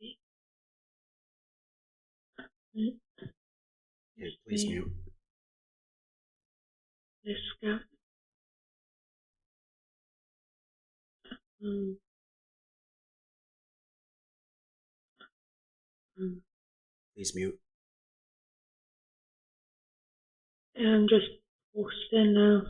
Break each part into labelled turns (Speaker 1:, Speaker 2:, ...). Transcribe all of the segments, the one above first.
Speaker 1: Okay, please mute.
Speaker 2: Discuss.
Speaker 1: Please mute.
Speaker 2: And I'm just posting now.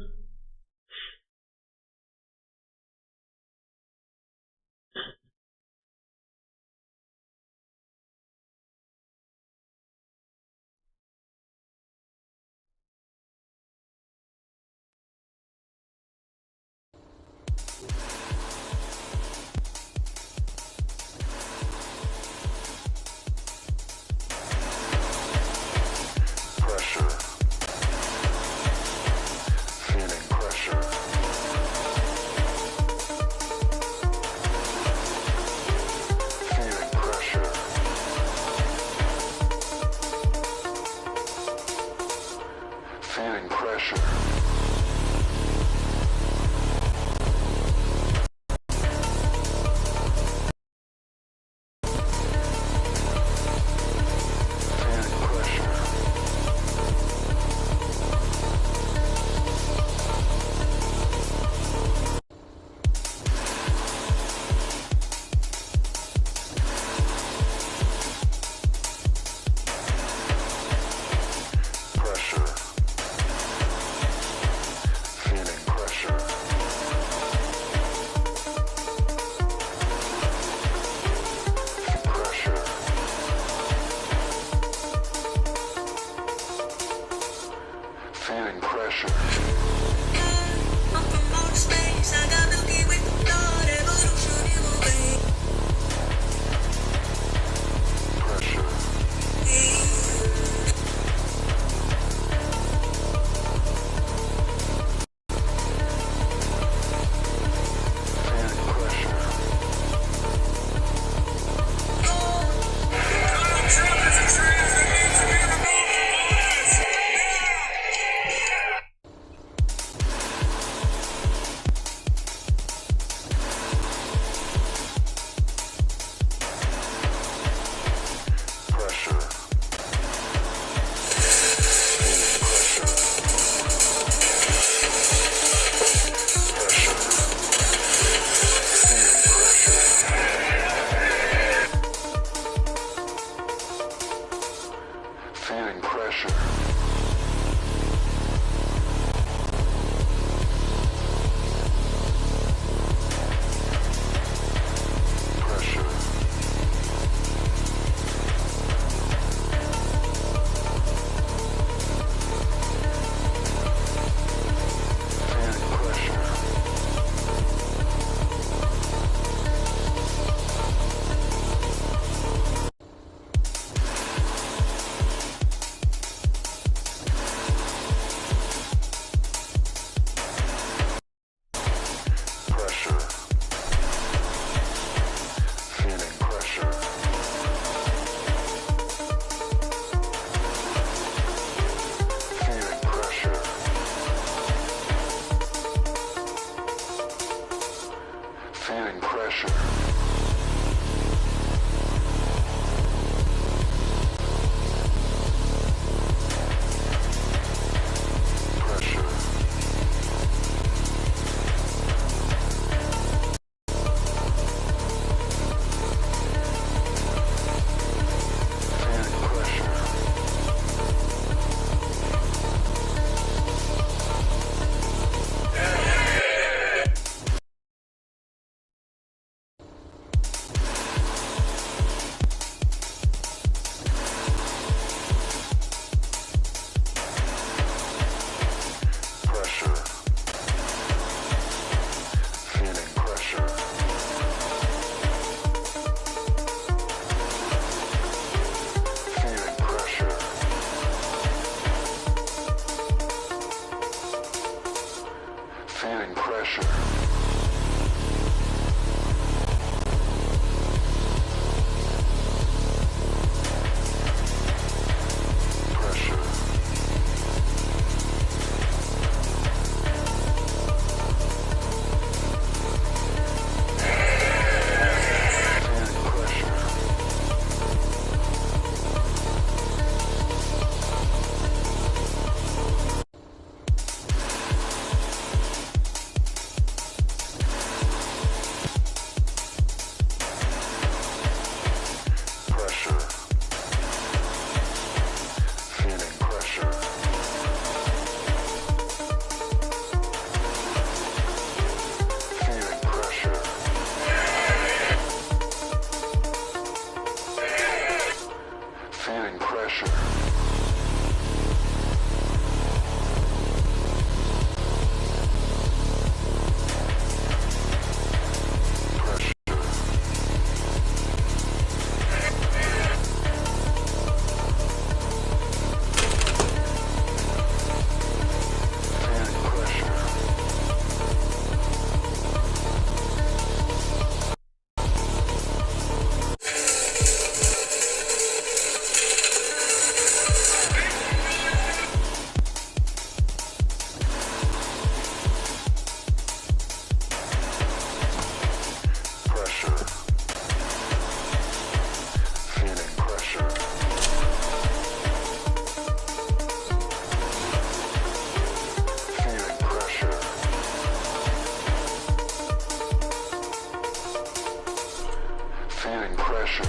Speaker 3: feeling pressure.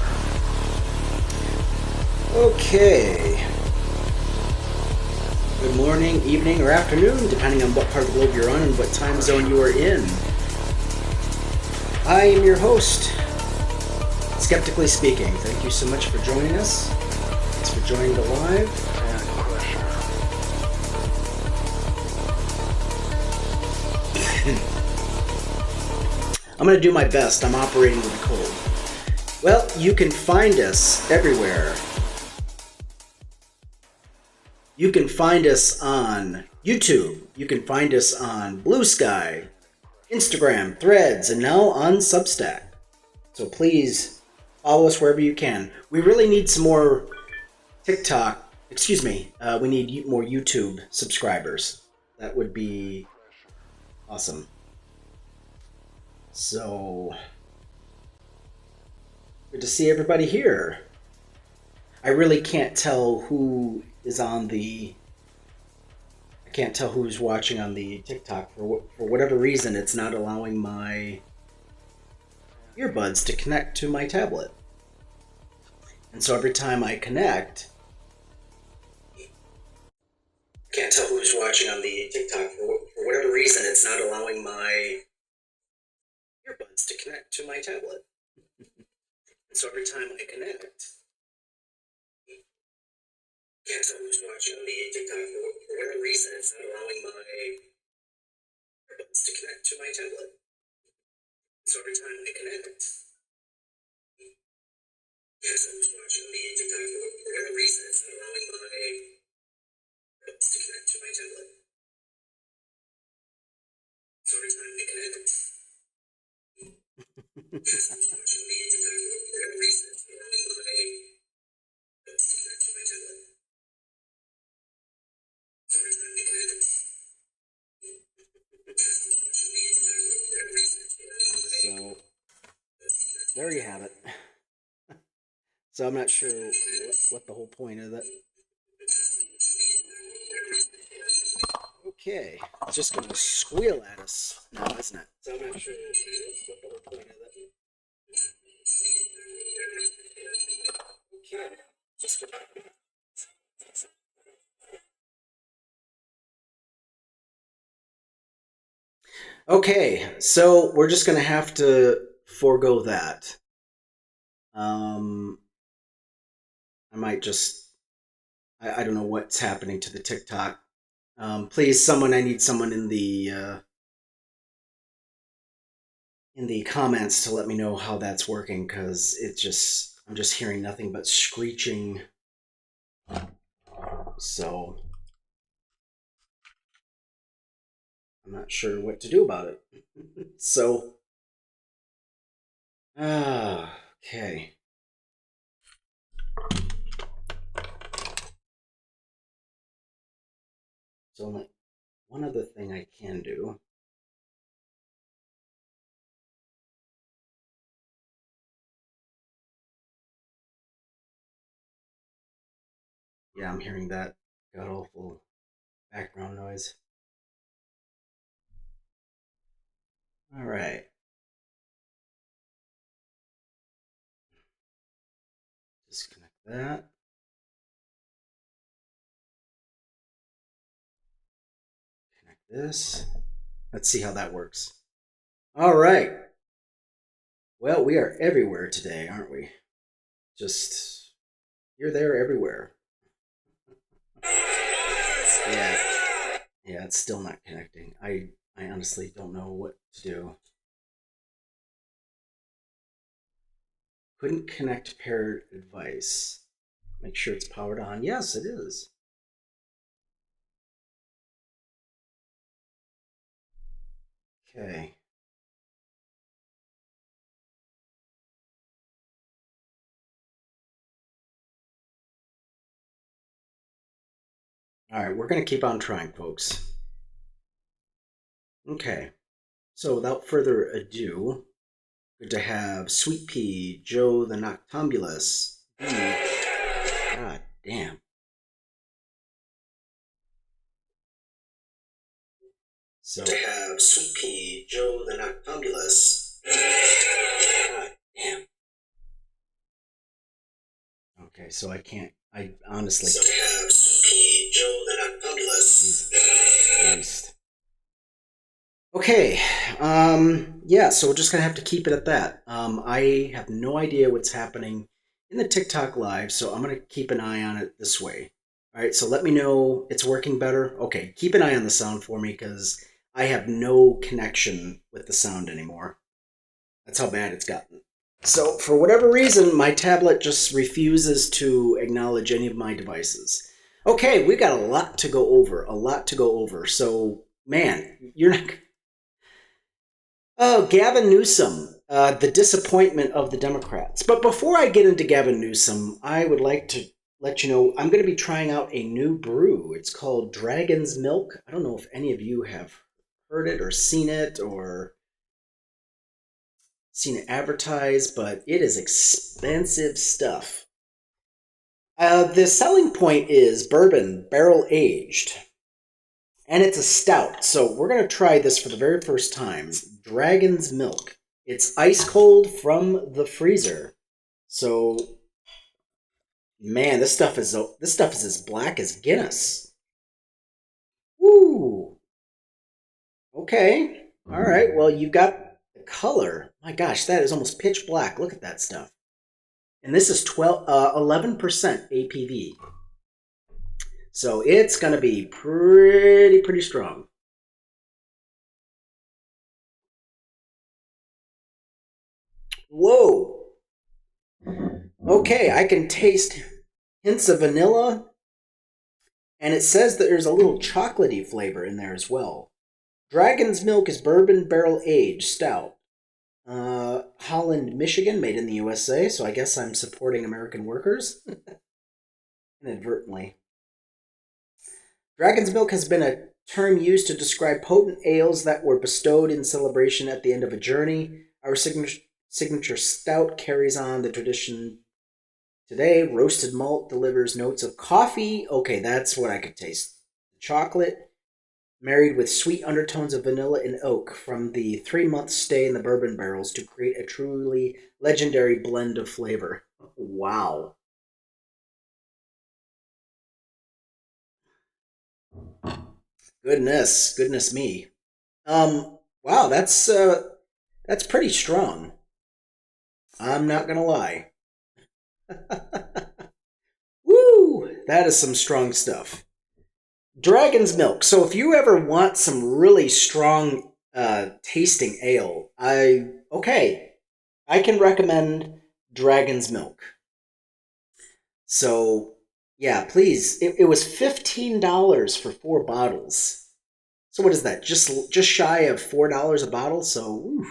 Speaker 1: Okay. Good morning, evening, or afternoon, depending on what part of the globe you're on and what time zone you are in. I am your host, Skeptically Speaking. Thank you so much for joining us. Thanks for joining the live. I'm going to do my best. I'm operating with a cold. Well, you can find us everywhere. You can find us on YouTube. You can find us on Blue Sky, Instagram, Threads, and now on Substack. So please follow us wherever you can. We really need some more we need more YouTube subscribers. That would be awesome. So, good to see everybody here. I really can't tell who is on the... I can't tell who's watching on the TikTok. For whatever reason, it's not allowing my earbuds to connect to my tablet. And so every time I connect... I can't tell who's watching on the TikTok. For whatever reason, it's not allowing my earbuds to connect to my tablet. And so every time I connect... I can't tell who's watching on the TikTok. For whatever reason, it's not allowing my earbuds to connect to my tablet. So every time I connect, I can't tell who's watching on the TikTok. For whatever reason, it's not allowing my earbuds to connect to my tablet. So every time I connect, I can't tell who's watching on the TikTok. For whatever reason, it's not allowing my earbuds to connect to my tablet. So, there you have it. So I'm not sure what the whole point of that. Okay, it's just going to squeal at us now, isn't it? So I'm not sure what the whole point of that. Okay, just gonna... Okay, so we're just going to have to forego that. I might just... I don't know what's happening to the TikTok. Please, I need someone in the comments to let me know how that's working, because I'm just hearing nothing but screeching. So I'm not sure what to do about it. So, okay. So only one other thing I can do. Yeah, I'm hearing that god-awful background noise. All right. Disconnect that. Connect this. Let's see how that works. All right. Well, we are everywhere today, aren't we? Just, you're there everywhere. Yeah, it's still not connecting. I honestly don't know what to do. Couldn't connect paired device. Make sure it's powered on. Yes, it is. Okay. All right, we're going to keep on trying, folks. Okay. So without further ado, good to have Sweet Pea, Joe the Noctambulous, God damn. So to have Sweet Pea, Joe the Noctambulous, God damn. Okay, so I can't. I honestly.
Speaker 3: So we have P, Joel, and Douglas.
Speaker 1: Jesus Christ. Okay. Yeah. So we're just gonna have to keep it at that. I have no idea what's happening in the TikTok live, so I'm gonna keep an eye on it this way. All right. So let me know it's working better. Okay. Keep an eye on the sound for me because I have no connection with the sound anymore. That's how bad it's gotten. So for whatever reason, my tablet just refuses to acknowledge any of my devices. Okay, we got a lot to go over. A lot to go over. So, man, you're not. Oh, Gavin Newsom, the disappointment of the Democrats. But before I get into Gavin Newsom, I would like to let you know I'm going to be trying out a new brew. It's called Dragon's Milk. I don't know if any of you have heard it or seen it or seen it advertised, but it is expensive stuff. The selling point is bourbon barrel aged, and it's a stout. So we're going to try this for the very first time. Dragon's Milk. It's ice cold from the freezer. So, man, this stuff is as black as Guinness. Woo. Okay. All right. Well, you've got the color. My gosh, that is almost pitch black. Look at that stuff. And this is 11% APV. So it's going to be pretty strong. Whoa. Okay, I can taste hints of vanilla. And it says that there's a little chocolatey flavor in there as well. Dragon's Milk is bourbon barrel aged stout. Holland, Michigan, made in the USA, so I guess I'm supporting American workers. Inadvertently. Dragon's Milk has been a term used to describe potent ales that were bestowed in celebration at the end of a journey. Our signature stout carries on the tradition today. Roasted malt delivers notes of coffee. Okay, that's what I could taste. Chocolate. Married with sweet undertones of vanilla and oak from the 3-month stay in the bourbon barrels to create a truly legendary blend of flavor. Wow. Goodness me. Wow, that's pretty strong. I'm not gonna lie. Woo! That is some strong stuff. Dragon's Milk. So if you ever want some really strong tasting ale, I can recommend Dragon's Milk. So yeah, please. It was $15 for 4 bottles. So what is that? Just shy of $4 a bottle. So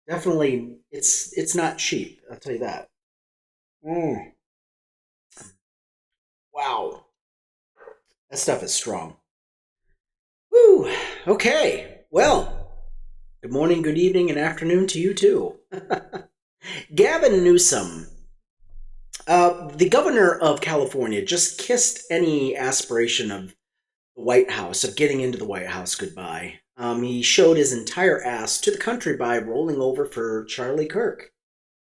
Speaker 1: definitely, it's not cheap. I'll tell you that. Wow. That stuff is strong. Woo! Okay. Well, good morning, good evening, and afternoon to you too. Gavin Newsom, the governor of California, just kissed any aspiration of the White House, of getting into the White House goodbye. He showed his entire ass to the country by rolling over for Charlie Kirk.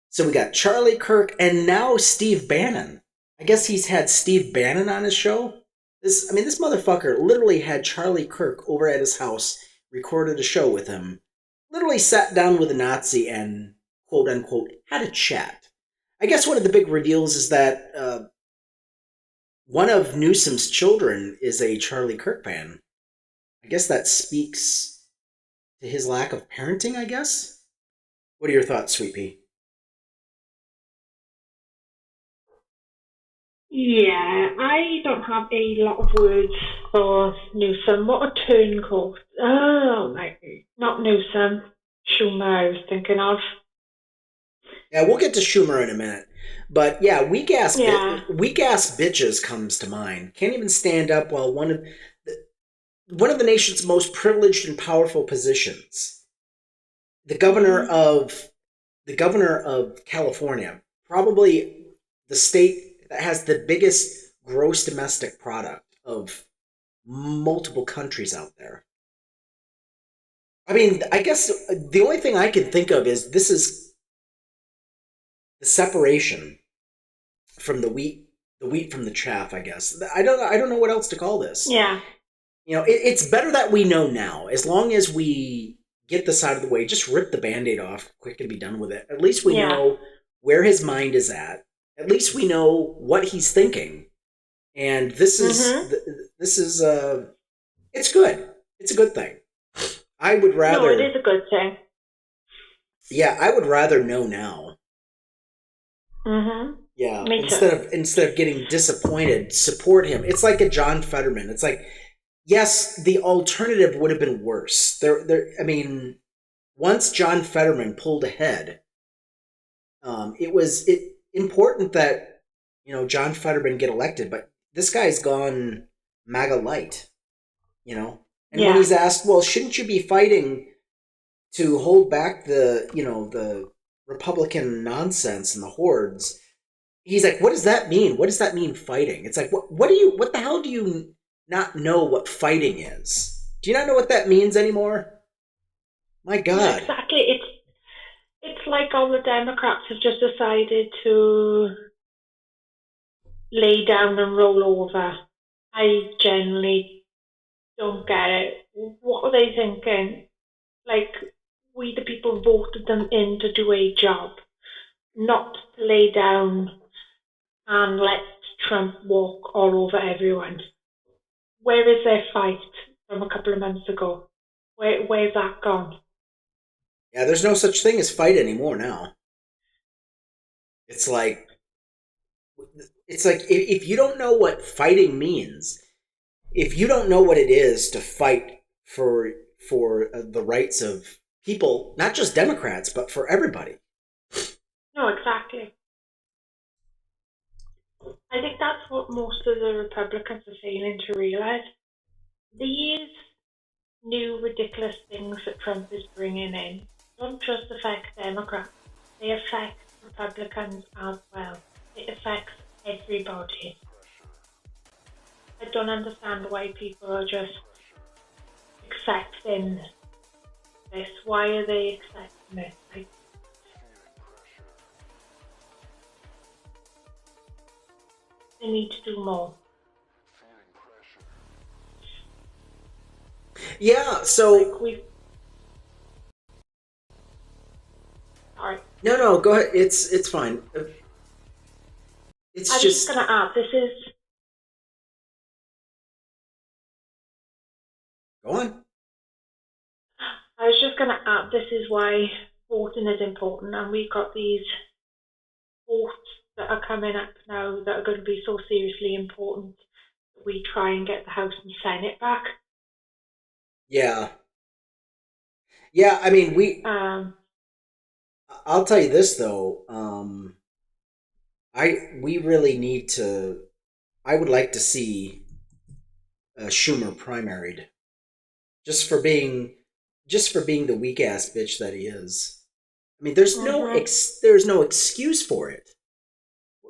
Speaker 1: So we got Charlie Kirk and now Steve Bannon. I guess he's had Steve Bannon on his show. This motherfucker literally had Charlie Kirk over at his house, recorded a show with him, literally sat down with a Nazi and, quote unquote, had a chat. I guess one of the big reveals is that one of Newsom's children is a Charlie Kirk fan. I guess that speaks to his lack of parenting, I guess? What are your thoughts, Sweet Pea?
Speaker 2: Yeah, I don't have a lot of words for Newsom. What a turncoat. Oh, my, not Newsom. Schumer, I was thinking of.
Speaker 1: Yeah, we'll get to Schumer in a minute. But yeah, weak ass bitches comes to mind. Can't even stand up while one of the nation's most privileged and powerful positions. The governor of California, probably the state that has the biggest gross domestic product of multiple countries out there. I mean, I guess the only thing I can think of is this is the separation from the wheat from the chaff, I guess. I don't know what else to call this.
Speaker 2: Yeah.
Speaker 1: It's better that we know now. As long as we get this out of the way, just rip the Band-Aid off quick and be done with it. At least we
Speaker 2: Yeah.
Speaker 1: know where his mind is at. At least we know what he's thinking. And this is it's good. It's a good thing. I would rather.
Speaker 2: No, it is a good thing.
Speaker 1: Yeah, I would rather know now.
Speaker 2: Mm-hmm.
Speaker 1: Yeah,
Speaker 2: Me
Speaker 1: instead of getting disappointed, support him. It's like a John Fetterman. It's like, yes, the alternative would have been worse. I mean, once John Fetterman pulled ahead, it was important that John Fetterman get elected, but this guy's gone MAGA light, and when he's asked, well, shouldn't you be fighting to hold back the Republican nonsense and the hordes? He's like, what does that mean? What does that mean, fighting? It's like, what the hell do you not know what fighting is? Do you not know what that means anymore? My God.
Speaker 2: Exactly. It's like all the Democrats have just decided to lay down and roll over. I generally don't get it. What are they thinking? Like, we the people voted them in to do a job, not to lay down and let Trump walk all over everyone. Where is their fight from a couple of months ago? Where's that gone?
Speaker 1: Yeah, there's no such thing as fight anymore now. It's like if you don't know what fighting means, if you don't know what it is to fight for the rights of people, not just Democrats, but for everybody.
Speaker 2: No, exactly. I think that's what most of the Republicans are failing to realise. These new ridiculous things that Trump is bringing in don't just affect Democrats, they affect Republicans as well. It affects everybody. I don't understand why people are just accepting this. Why are they accepting it? They need to do more.
Speaker 1: Yeah, so
Speaker 2: Sorry.
Speaker 1: No, go ahead. It's fine. It's
Speaker 2: I'm just gonna add.
Speaker 1: Go on.
Speaker 2: I was just gonna add. This is why voting is important, and we've got these votes that are coming up now that are going to be so seriously important that we try and get the House and Senate back.
Speaker 1: Yeah. I mean, I'll tell you this though. We really need to. I would like to see Schumer primaried, just for being the weak ass bitch that he is. I mean, there's no excuse for it.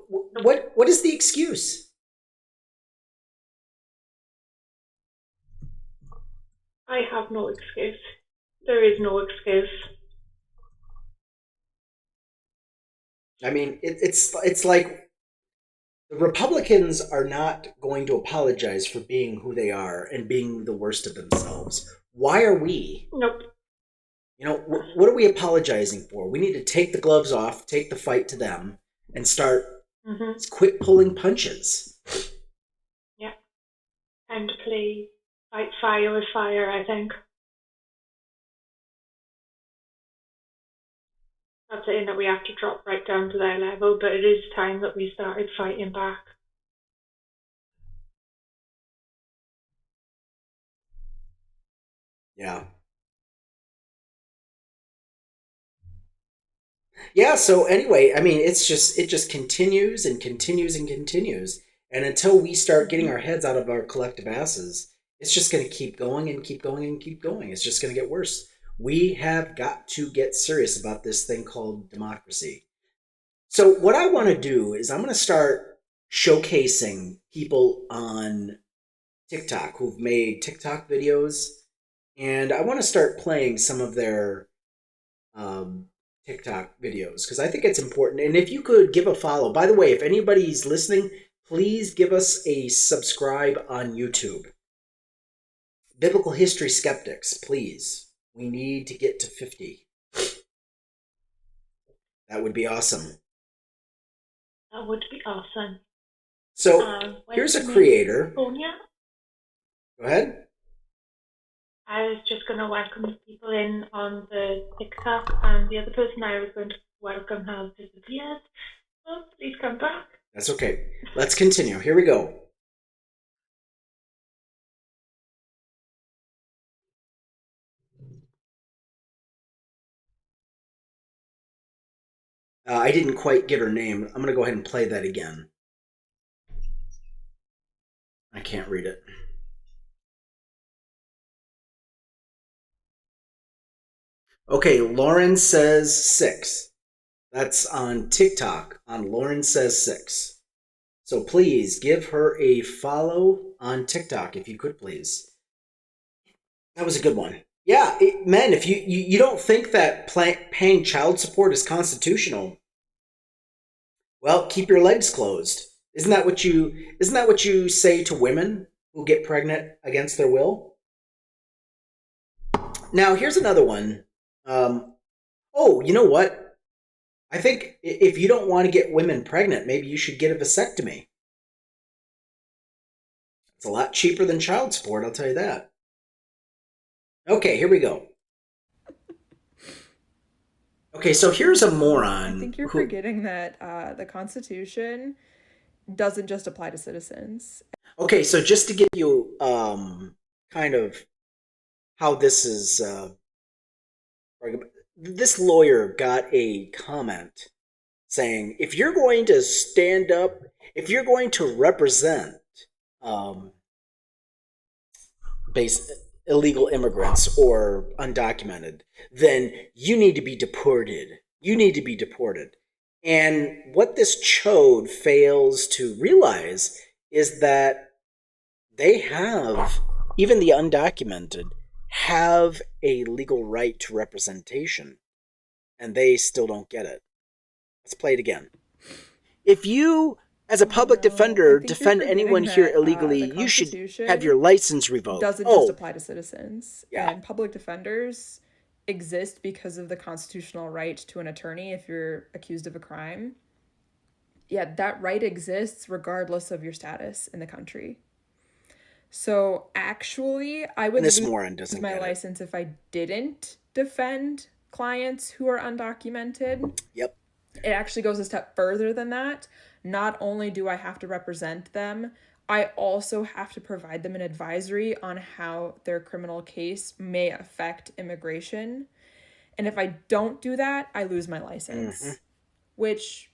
Speaker 1: What is the excuse?
Speaker 2: I have no excuse. There is no excuse.
Speaker 1: I mean, it's like the Republicans are not going to apologize for being who they are and being the worst of themselves. Why are we?
Speaker 2: Nope.
Speaker 1: What are we apologizing for? We need to take the gloves off, take the fight to them, and start quit pulling punches.
Speaker 2: Yeah. Time to fight fire with fire, I think. Not saying that we have to drop right down to their level, but it is time that we started fighting back.
Speaker 1: Yeah. Yeah, so anyway, I mean, it just continues and continues and continues. And until we start getting our heads out of our collective asses, it's just going to keep going and keep going and keep going. It's just going to get worse. We have got to get serious about this thing called democracy. So what I want to do is I'm going to start showcasing people on TikTok who've made TikTok videos, and I want to start playing some of their TikTok videos because I think it's important. And if you could give a follow, by the way, if anybody's listening, please give us a subscribe on YouTube. Biblical History Skeptics, please. We need to get to 50. That would be awesome.
Speaker 2: That would be awesome.
Speaker 1: So here's a creator.
Speaker 2: Oh, yeah.
Speaker 1: Go ahead.
Speaker 2: I was just going to welcome the people in on the TikTok, and the other person I was going to welcome has disappeared. So please come back.
Speaker 1: That's okay. Let's continue. Here we go. I didn't quite get her name. I'm going to go ahead and play that again. I can't read it. Okay, Lauren Says 6. That's on TikTok, on Lauren Says 6. So please give her a follow on TikTok, if you could, please. That was a good one. Yeah, men, if you don't think that paying child support is constitutional, well, keep your legs closed. Isn't that what you say to women who get pregnant against their will? Now, here's another one. You know what? I think if you don't want to get women pregnant, maybe you should get a vasectomy. It's a lot cheaper than child support, I'll tell you that. Okay, here we go. Okay, so here's a moron.
Speaker 4: I think you're forgetting that the Constitution doesn't just apply to citizens.
Speaker 1: Okay, so just to give you kind of how this is... this lawyer got a comment saying, if you're going to stand up, if you're going to represent illegal immigrants or undocumented, then you need to be deported. You need to be deported. And what this chode fails to realize is that they have, even the undocumented, have a legal right to representation, and they still don't get it. Let's play it again. If you, as a public defender, defend anyone here illegally, you should have your license revoked.
Speaker 4: Doesn't just apply to citizens. Yeah. And public defenders exist because of the constitutional right to an attorney if you're accused of a crime. Yeah, that right exists regardless of your status in the country. So actually, I would lose my license if I didn't defend clients who are undocumented.
Speaker 1: Yep.
Speaker 4: It actually goes a step further than that. Not only do I have to represent them, I also have to provide them an advisory on how their criminal case may affect immigration. And if I don't do that, I lose my license, which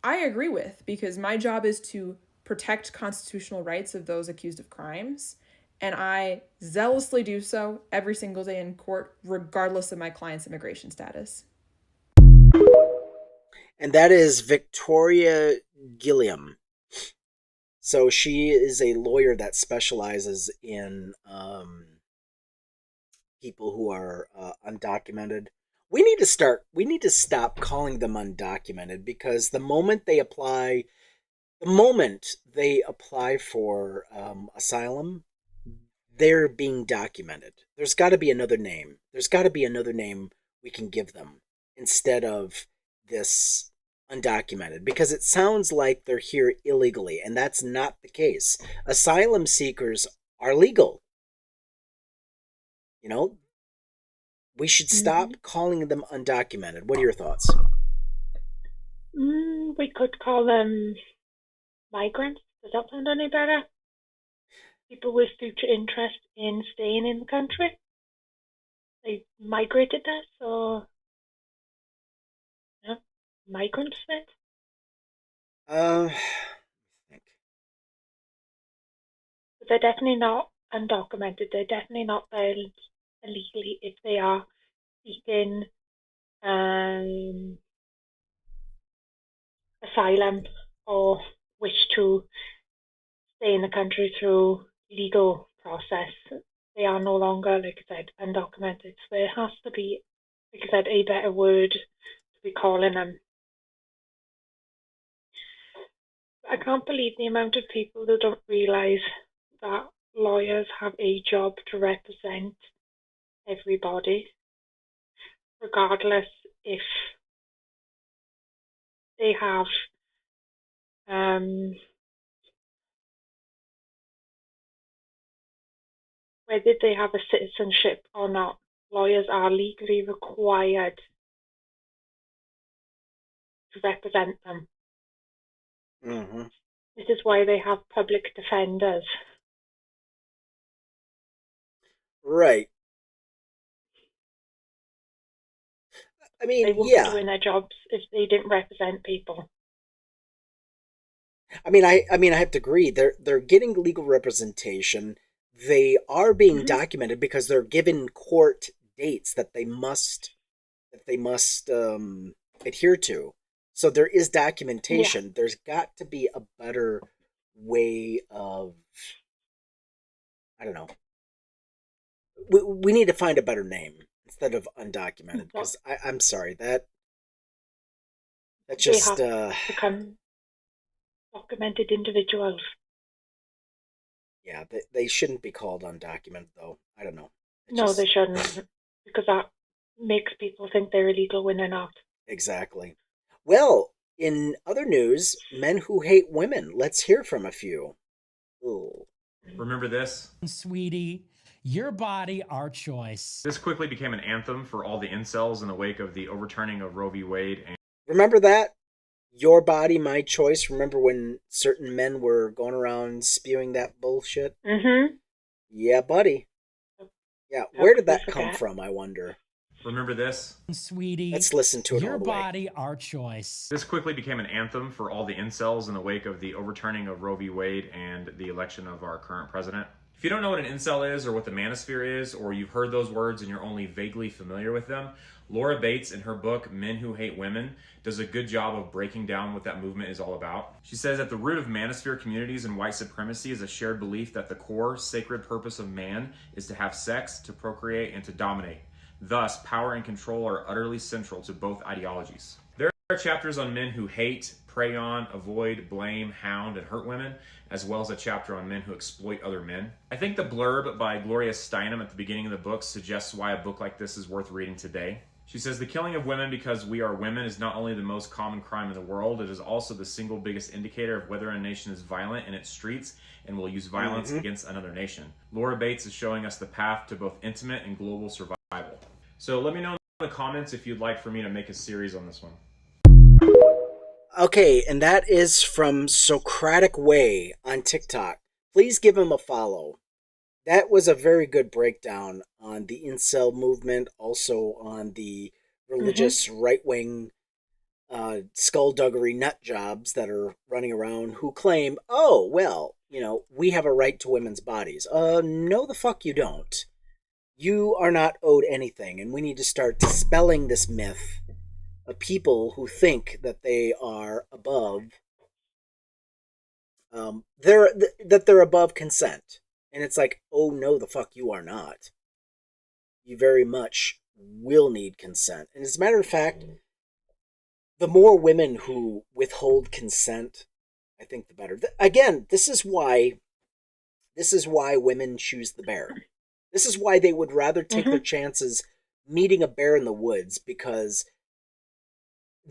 Speaker 4: I agree with, because my job is to protect constitutional rights of those accused of crimes. And I zealously do so every single day in court, regardless of my client's immigration status.
Speaker 1: And that is Victoria Gilliam. So she is a lawyer that specializes in people who are undocumented. We need to stop calling them undocumented, because the moment they apply for asylum, they're being documented. There's got to be another name. There's got to be another name we can give them instead of this undocumented, because it sounds like they're here illegally, and that's not the case. Asylum seekers are legal. You know, we should stop calling them undocumented. What are your thoughts?
Speaker 2: We could call them migrants. Does that sound any better? People with future interest in staying in the country. They migrated there, so yeah, migrants fit.
Speaker 1: I think.
Speaker 2: But they're definitely not undocumented. They're definitely not there illegally if they are seeking asylum or wish to stay in the country through legal process. They are no longer, like I said, undocumented. So there has to be, like I said, a better word to be calling them. I can't believe the amount of people that don't realise that lawyers have a job to represent everybody, regardless if they have whether they have a citizenship or not. Lawyers are legally required to represent them.
Speaker 1: Mm-hmm.
Speaker 2: This is why they have public defenders.
Speaker 1: Right. I mean,
Speaker 2: They wouldn't
Speaker 1: yeah.
Speaker 2: be doing their jobs if they didn't represent people.
Speaker 1: I mean, I have to agree. They're getting legal representation. They are being documented because they're given court dates that they must adhere to. So there is documentation. Yeah. There's got to be a better way of, I don't know. We need to find a better name instead of undocumented, because I'm sorry, that just
Speaker 2: they have become documented individuals.
Speaker 1: Yeah, they shouldn't be called undocumented, though. I don't know.
Speaker 2: They shouldn't, because that makes people think they're illegal when they're not.
Speaker 1: Exactly. Well, in other news, men who hate women. Let's hear from a few. Ooh.
Speaker 5: Remember this?
Speaker 6: Sweetie, your body, our choice.
Speaker 5: This quickly became an anthem for all the incels in the wake of the overturning of Roe v. Wade.
Speaker 1: Remember that? Your body, my choice. Remember when certain men were going around spewing that bullshit?
Speaker 2: Mm-hmm.
Speaker 1: Yeah, buddy. Yeah, where did that come from, I wonder?
Speaker 5: Remember this?
Speaker 6: Sweetie,
Speaker 1: let's listen to it
Speaker 6: your
Speaker 1: all the way.
Speaker 6: body, our choice.
Speaker 5: This quickly became an anthem for all the incels in the wake of the overturning of Roe v. Wade and the election of our current president. If you don't know what an incel is or what the manosphere is, or you've heard those words and you're only vaguely familiar with them, Laura Bates, in her book, Men Who Hate Women, does a good job of breaking down what that movement is all about. She says at the root of manosphere communities and white supremacy is a shared belief that the core sacred purpose of man is to have sex, to procreate, and to dominate. Thus, power and control are utterly central to both ideologies. There are chapters on men who hate, prey on, avoid, blame, hound, and hurt women, as well as a chapter on men who exploit other men. I think the blurb by Gloria Steinem at the beginning of the book suggests why a book like this is worth reading today. She says, the killing of women because we are women is not only the most common crime in the world, it is also the single biggest indicator of whether a nation is violent in its streets and will use violence against another nation. Laura Bates is showing us the path to both intimate and global survival. So let me know in the comments if you'd like for me to make a series on this one.
Speaker 1: Okay, and that is from Socratic Way on TikTok. Please give him a follow. That was a very good breakdown on the incel movement, also on the religious right-wing skullduggery nut jobs that are running around who claim, oh, well, we have a right to women's bodies. No, the fuck you don't. You are not owed anything, and we need to start dispelling this myth of people who think that they are above, they're above consent. And it's like, oh no, the fuck you are not. You very much will need consent. And as a matter of fact, the more women who withhold consent, I think the better. Again, this is why women choose the bear. This is why they would rather take their chances meeting a bear in the woods, because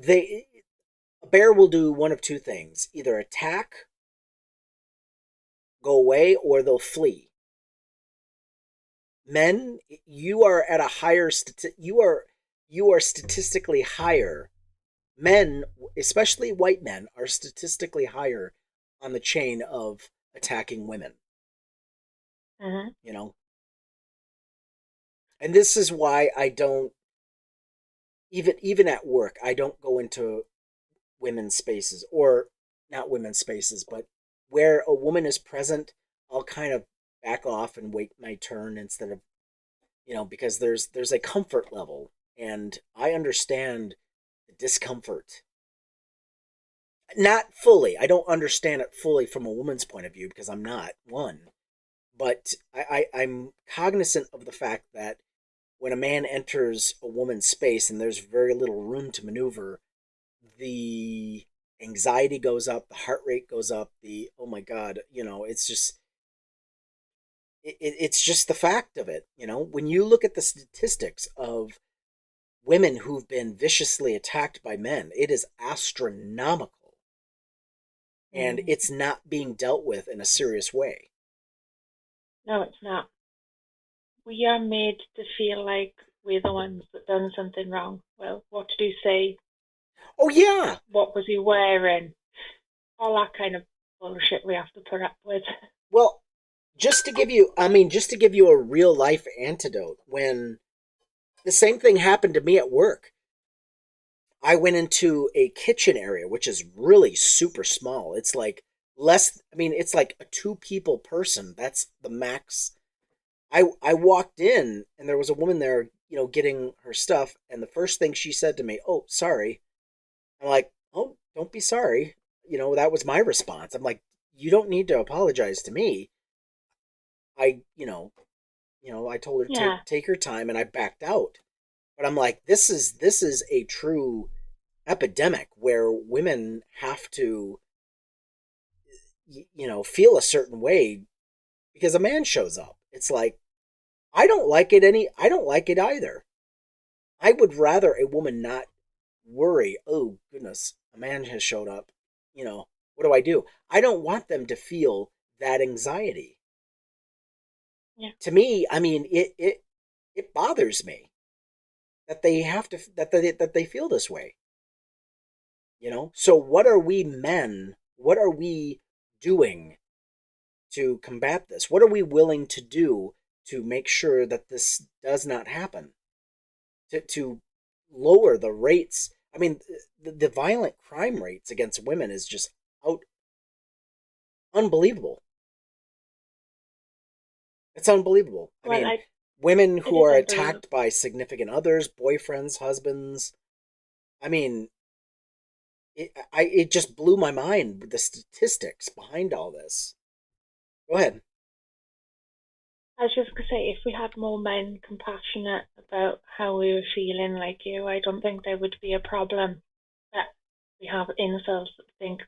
Speaker 1: a bear will do one of two things: either attack, go away, or they'll flee. Men, you are at a higher you are statistically higher. Men, especially white men, are statistically higher on the chain of attacking women. And this is why I don't, even at work, I don't go into women's spaces, or not women's spaces, but where a woman is present, I'll kind of back off and wait my turn instead of, because there's a comfort level, and I understand the discomfort. Not fully. I don't understand it fully from a woman's point of view, because I'm not one. But I'm cognizant of the fact that when a man enters a woman's space and there's very little room to maneuver, the anxiety goes up, the heart rate goes up, oh my God, it's just, it's just the fact of it. When you look at the statistics of women who've been viciously attacked by men, it is astronomical. And it's not being dealt with in a serious way.
Speaker 2: No, it's not. We are made to feel like we're the ones that done something wrong. Well, what did he say?
Speaker 1: Oh, yeah.
Speaker 2: What was he wearing? All that kind of bullshit we have to put up with.
Speaker 1: Well, just to give you a real life antidote, when the same thing happened to me at work, I went into a kitchen area, which is really super small. It's like it's like a 2-people person. That's the max. I walked in and there was a woman there, getting her stuff. And the first thing she said to me, "Oh, sorry." I'm like, "Oh, don't be sorry." That was my response. I'm like, "You don't need to apologize to me." I told her take her time, and I backed out. But I'm like, this is a true epidemic where women have to, feel a certain way because a man shows up. It's like, I don't like it either. I would rather a woman not worry, "Oh goodness, a man has showed up. What do I do?" I don't want them to feel that anxiety.
Speaker 2: Yeah.
Speaker 1: To me, it bothers me that they have to that they feel this way. So what are we men? What are we doing to combat this? What are we willing to do to make sure that this does not happen? To lower the rates. The violent crime rates against women is just unbelievable. It's unbelievable. Women who are attacked by significant others, boyfriends, husbands. It just blew my mind with the statistics behind all this. Go ahead.
Speaker 2: I was just going to say, if we had more men compassionate about how we were feeling like you, I don't think there would be a problem. But we have incels that think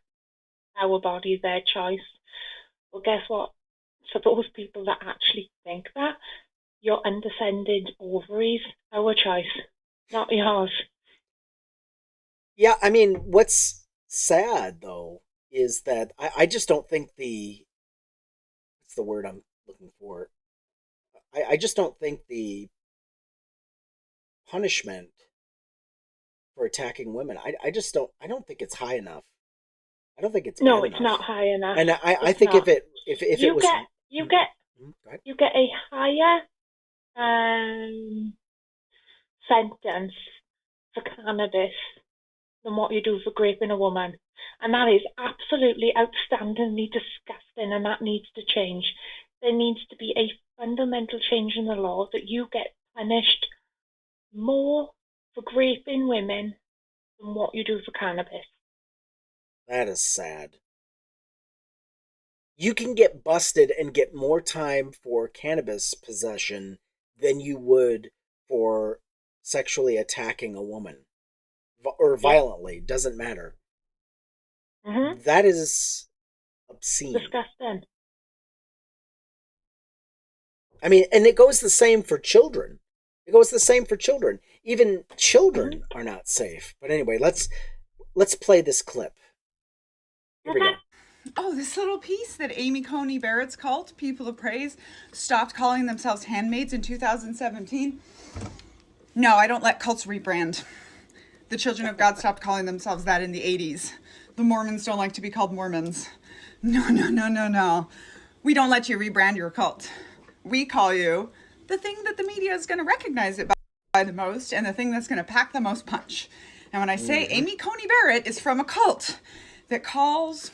Speaker 2: our body's their choice. Well, guess what? For those people that actually think that, your undescended ovaries, our choice, not yours.
Speaker 1: Yeah, what's sad, though, is that I just don't think what's the word I'm looking for? I just don't think the punishment for attacking women, I don't think it's high enough. I don't think it's
Speaker 2: no,
Speaker 1: it's
Speaker 2: enough. Not high enough.
Speaker 1: And I think not. if it was
Speaker 2: you get a higher sentence for cannabis than what you do for raping a woman. And that is absolutely outstandingly disgusting, and that needs to change. There needs to be a fundamental change in the law that you get punished more for raping women than what you do for cannabis.
Speaker 1: That is sad. You can get busted and get more time for cannabis possession than you would for sexually attacking a woman. Or violently, doesn't matter.
Speaker 2: Mm-hmm.
Speaker 1: That is obscene.
Speaker 2: Disgusting.
Speaker 1: And it goes the same for children. Even children are not safe. But anyway, let's play this clip. Here we go.
Speaker 7: Oh, this little piece that Amy Coney Barrett's cult, People of Praise, stopped calling themselves handmaids in 2017. No, I don't let cults rebrand. The Children of God stopped calling themselves that in the 80s. The Mormons don't like to be called Mormons. No. We don't let you rebrand your cult. We call you the thing that the media is going to recognize it by the most, and the thing that's going to pack the most punch. And when I say Amy Coney Barrett is from a cult that called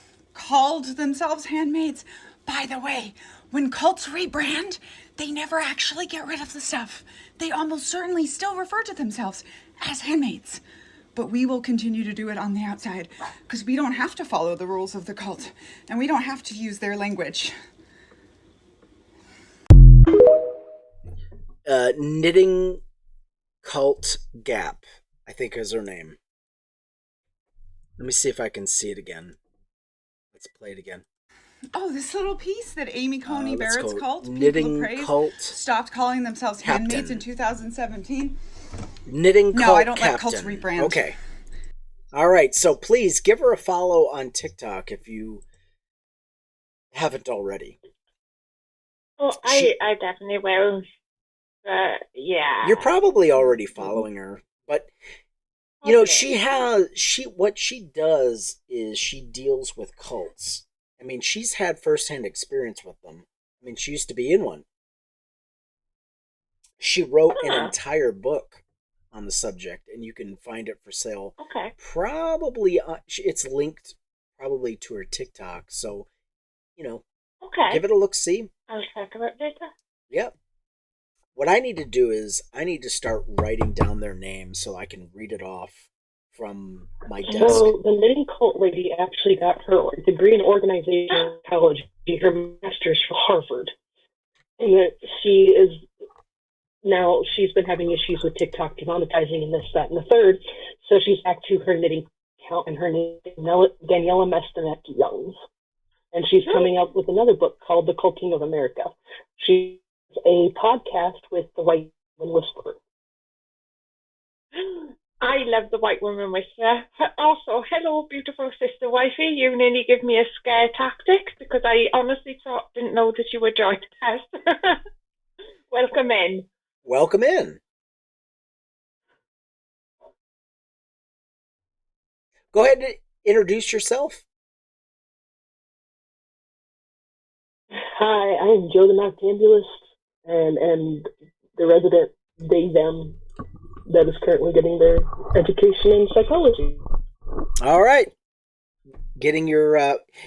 Speaker 7: themselves handmaids, by the way, when cults rebrand, they never actually get rid of the stuff. They almost certainly still refer to themselves as handmaids. But we will continue to do it on the outside because we don't have to follow the rules of the cult, and we don't have to use their language.
Speaker 1: Knitting Cult Gap, I think is her name. Let me see if I can see it again. Let's play it again.
Speaker 7: Oh, this little piece that Amy Coney
Speaker 1: let's
Speaker 7: Barrett's
Speaker 1: go.
Speaker 7: cult,
Speaker 1: Knitting
Speaker 7: People of Praise,
Speaker 1: Cult
Speaker 7: stopped calling themselves
Speaker 1: Captain.
Speaker 7: handmaids in 2017.
Speaker 1: Knitting
Speaker 7: No,
Speaker 1: Cult
Speaker 7: I don't let
Speaker 1: Captain.
Speaker 7: cults rebrand.
Speaker 1: Okay. All right, so please give her a follow on TikTok if you haven't already.
Speaker 2: Oh, I definitely will. Yeah.
Speaker 1: You're probably already following her, but you know, what she does is she deals with cults. I mean, she's had firsthand experience with them. I mean, she used to be in one. She wrote an entire book on the subject, and you can find it for sale.
Speaker 2: Okay.
Speaker 1: Probably, it's linked probably to her TikTok, so, you know, give it a look-see.
Speaker 2: I'll check it out later.
Speaker 1: Yep. What I need to do is I need to start writing down their names so I can read it off from my desk.
Speaker 8: So the knitting cult lady actually got her degree in organizational psychology, her master's from Harvard, and that she's been having issues with TikTok demonetizing and this, that, and the third. So she's back to her knitting account, and her name is Daniela Mestanek Young, and she's coming out with another book called The Culting of America. She's a podcast with the White Woman Whisperer.
Speaker 2: I love the White Woman Whisperer. Also, hello, beautiful sister wifey. You nearly give me a scare tactic because I honestly didn't know that you were joining us. Welcome in.
Speaker 1: Welcome in. Go ahead and introduce yourself.
Speaker 8: Hi, I'm Joe the Noctambulist, and the resident they/them that is currently getting their education in psychology.
Speaker 1: All right. Getting your,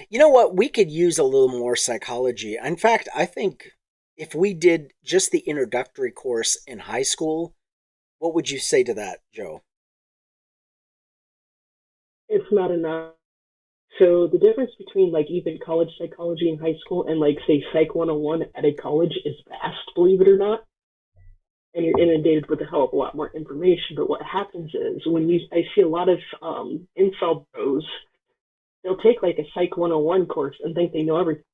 Speaker 1: you know what? We could use a little more psychology. In fact, I think if we did just the introductory course in high school, what would you say to that, Joe?
Speaker 8: It's not enough. So the difference between like even college psychology in high school and like say Psych 101 at a college is vast, believe it or not. And you're inundated with a hell of a lot more information. But what happens is I see a lot of incel bros, they'll take like a Psych 101 course and think they know everything,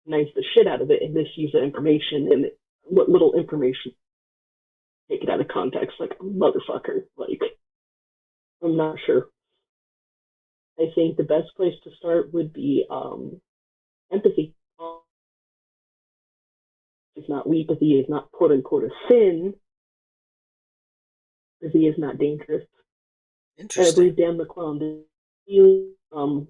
Speaker 8: nice the shit out of it and misuse the information and what little information, take it out of context like a motherfucker. Like, I'm not sure. I think the best place to start would be empathy. It's not weak. Empathy is not quote unquote a sin. Empathy is not dangerous.
Speaker 1: Interesting.
Speaker 8: And I believe Dan McClellan did a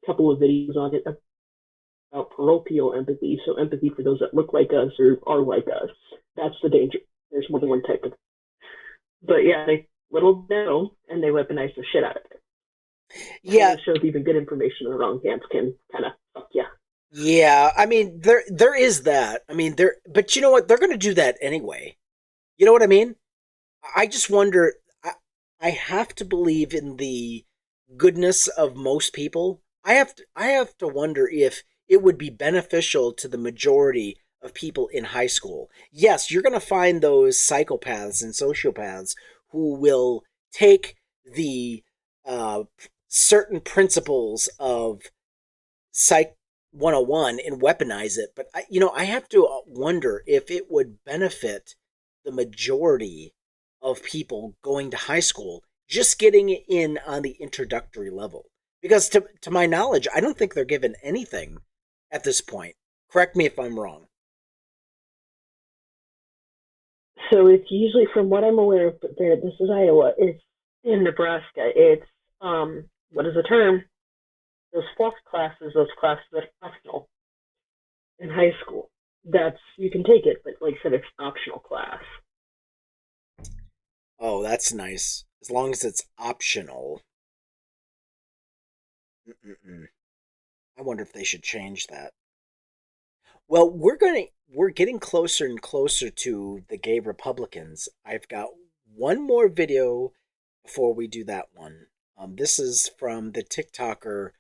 Speaker 8: couple of videos on it about parochial empathy. So empathy for those that look like us or are like us. That's the danger. There's more than one type of. But yeah, they little know and they weaponize the shit out of it.
Speaker 1: Yeah,
Speaker 8: and it shows even good information in the wrong hands can kind of fuck yeah.
Speaker 1: Yeah, I mean there is that. I mean but you know what? They're going to do that anyway. You know what I mean? I just wonder. I have to believe in the goodness of most people. I have to wonder if it would be beneficial to the majority of people in high school. Yes, you're going to find those psychopaths and sociopaths who will take the certain principles of Psych 101 and weaponize it. But, I have to wonder if it would benefit the majority of people going to high school just getting in on the introductory level. Because to my knowledge, I don't think they're given anything at this point. Correct me if I'm wrong.
Speaker 8: So it's usually, from what I'm aware of, but this is Iowa, it's in Nebraska, it's, what is the term? Those fluff classes, those classes that are optional in high school. You can take it, but like I said, it's an optional class.
Speaker 1: Oh, that's nice. As long as it's optional. I wonder if they should change that. Well, we're getting closer and closer to the gay Republicans. I've got one more video before we do that one. This is from the TikToker,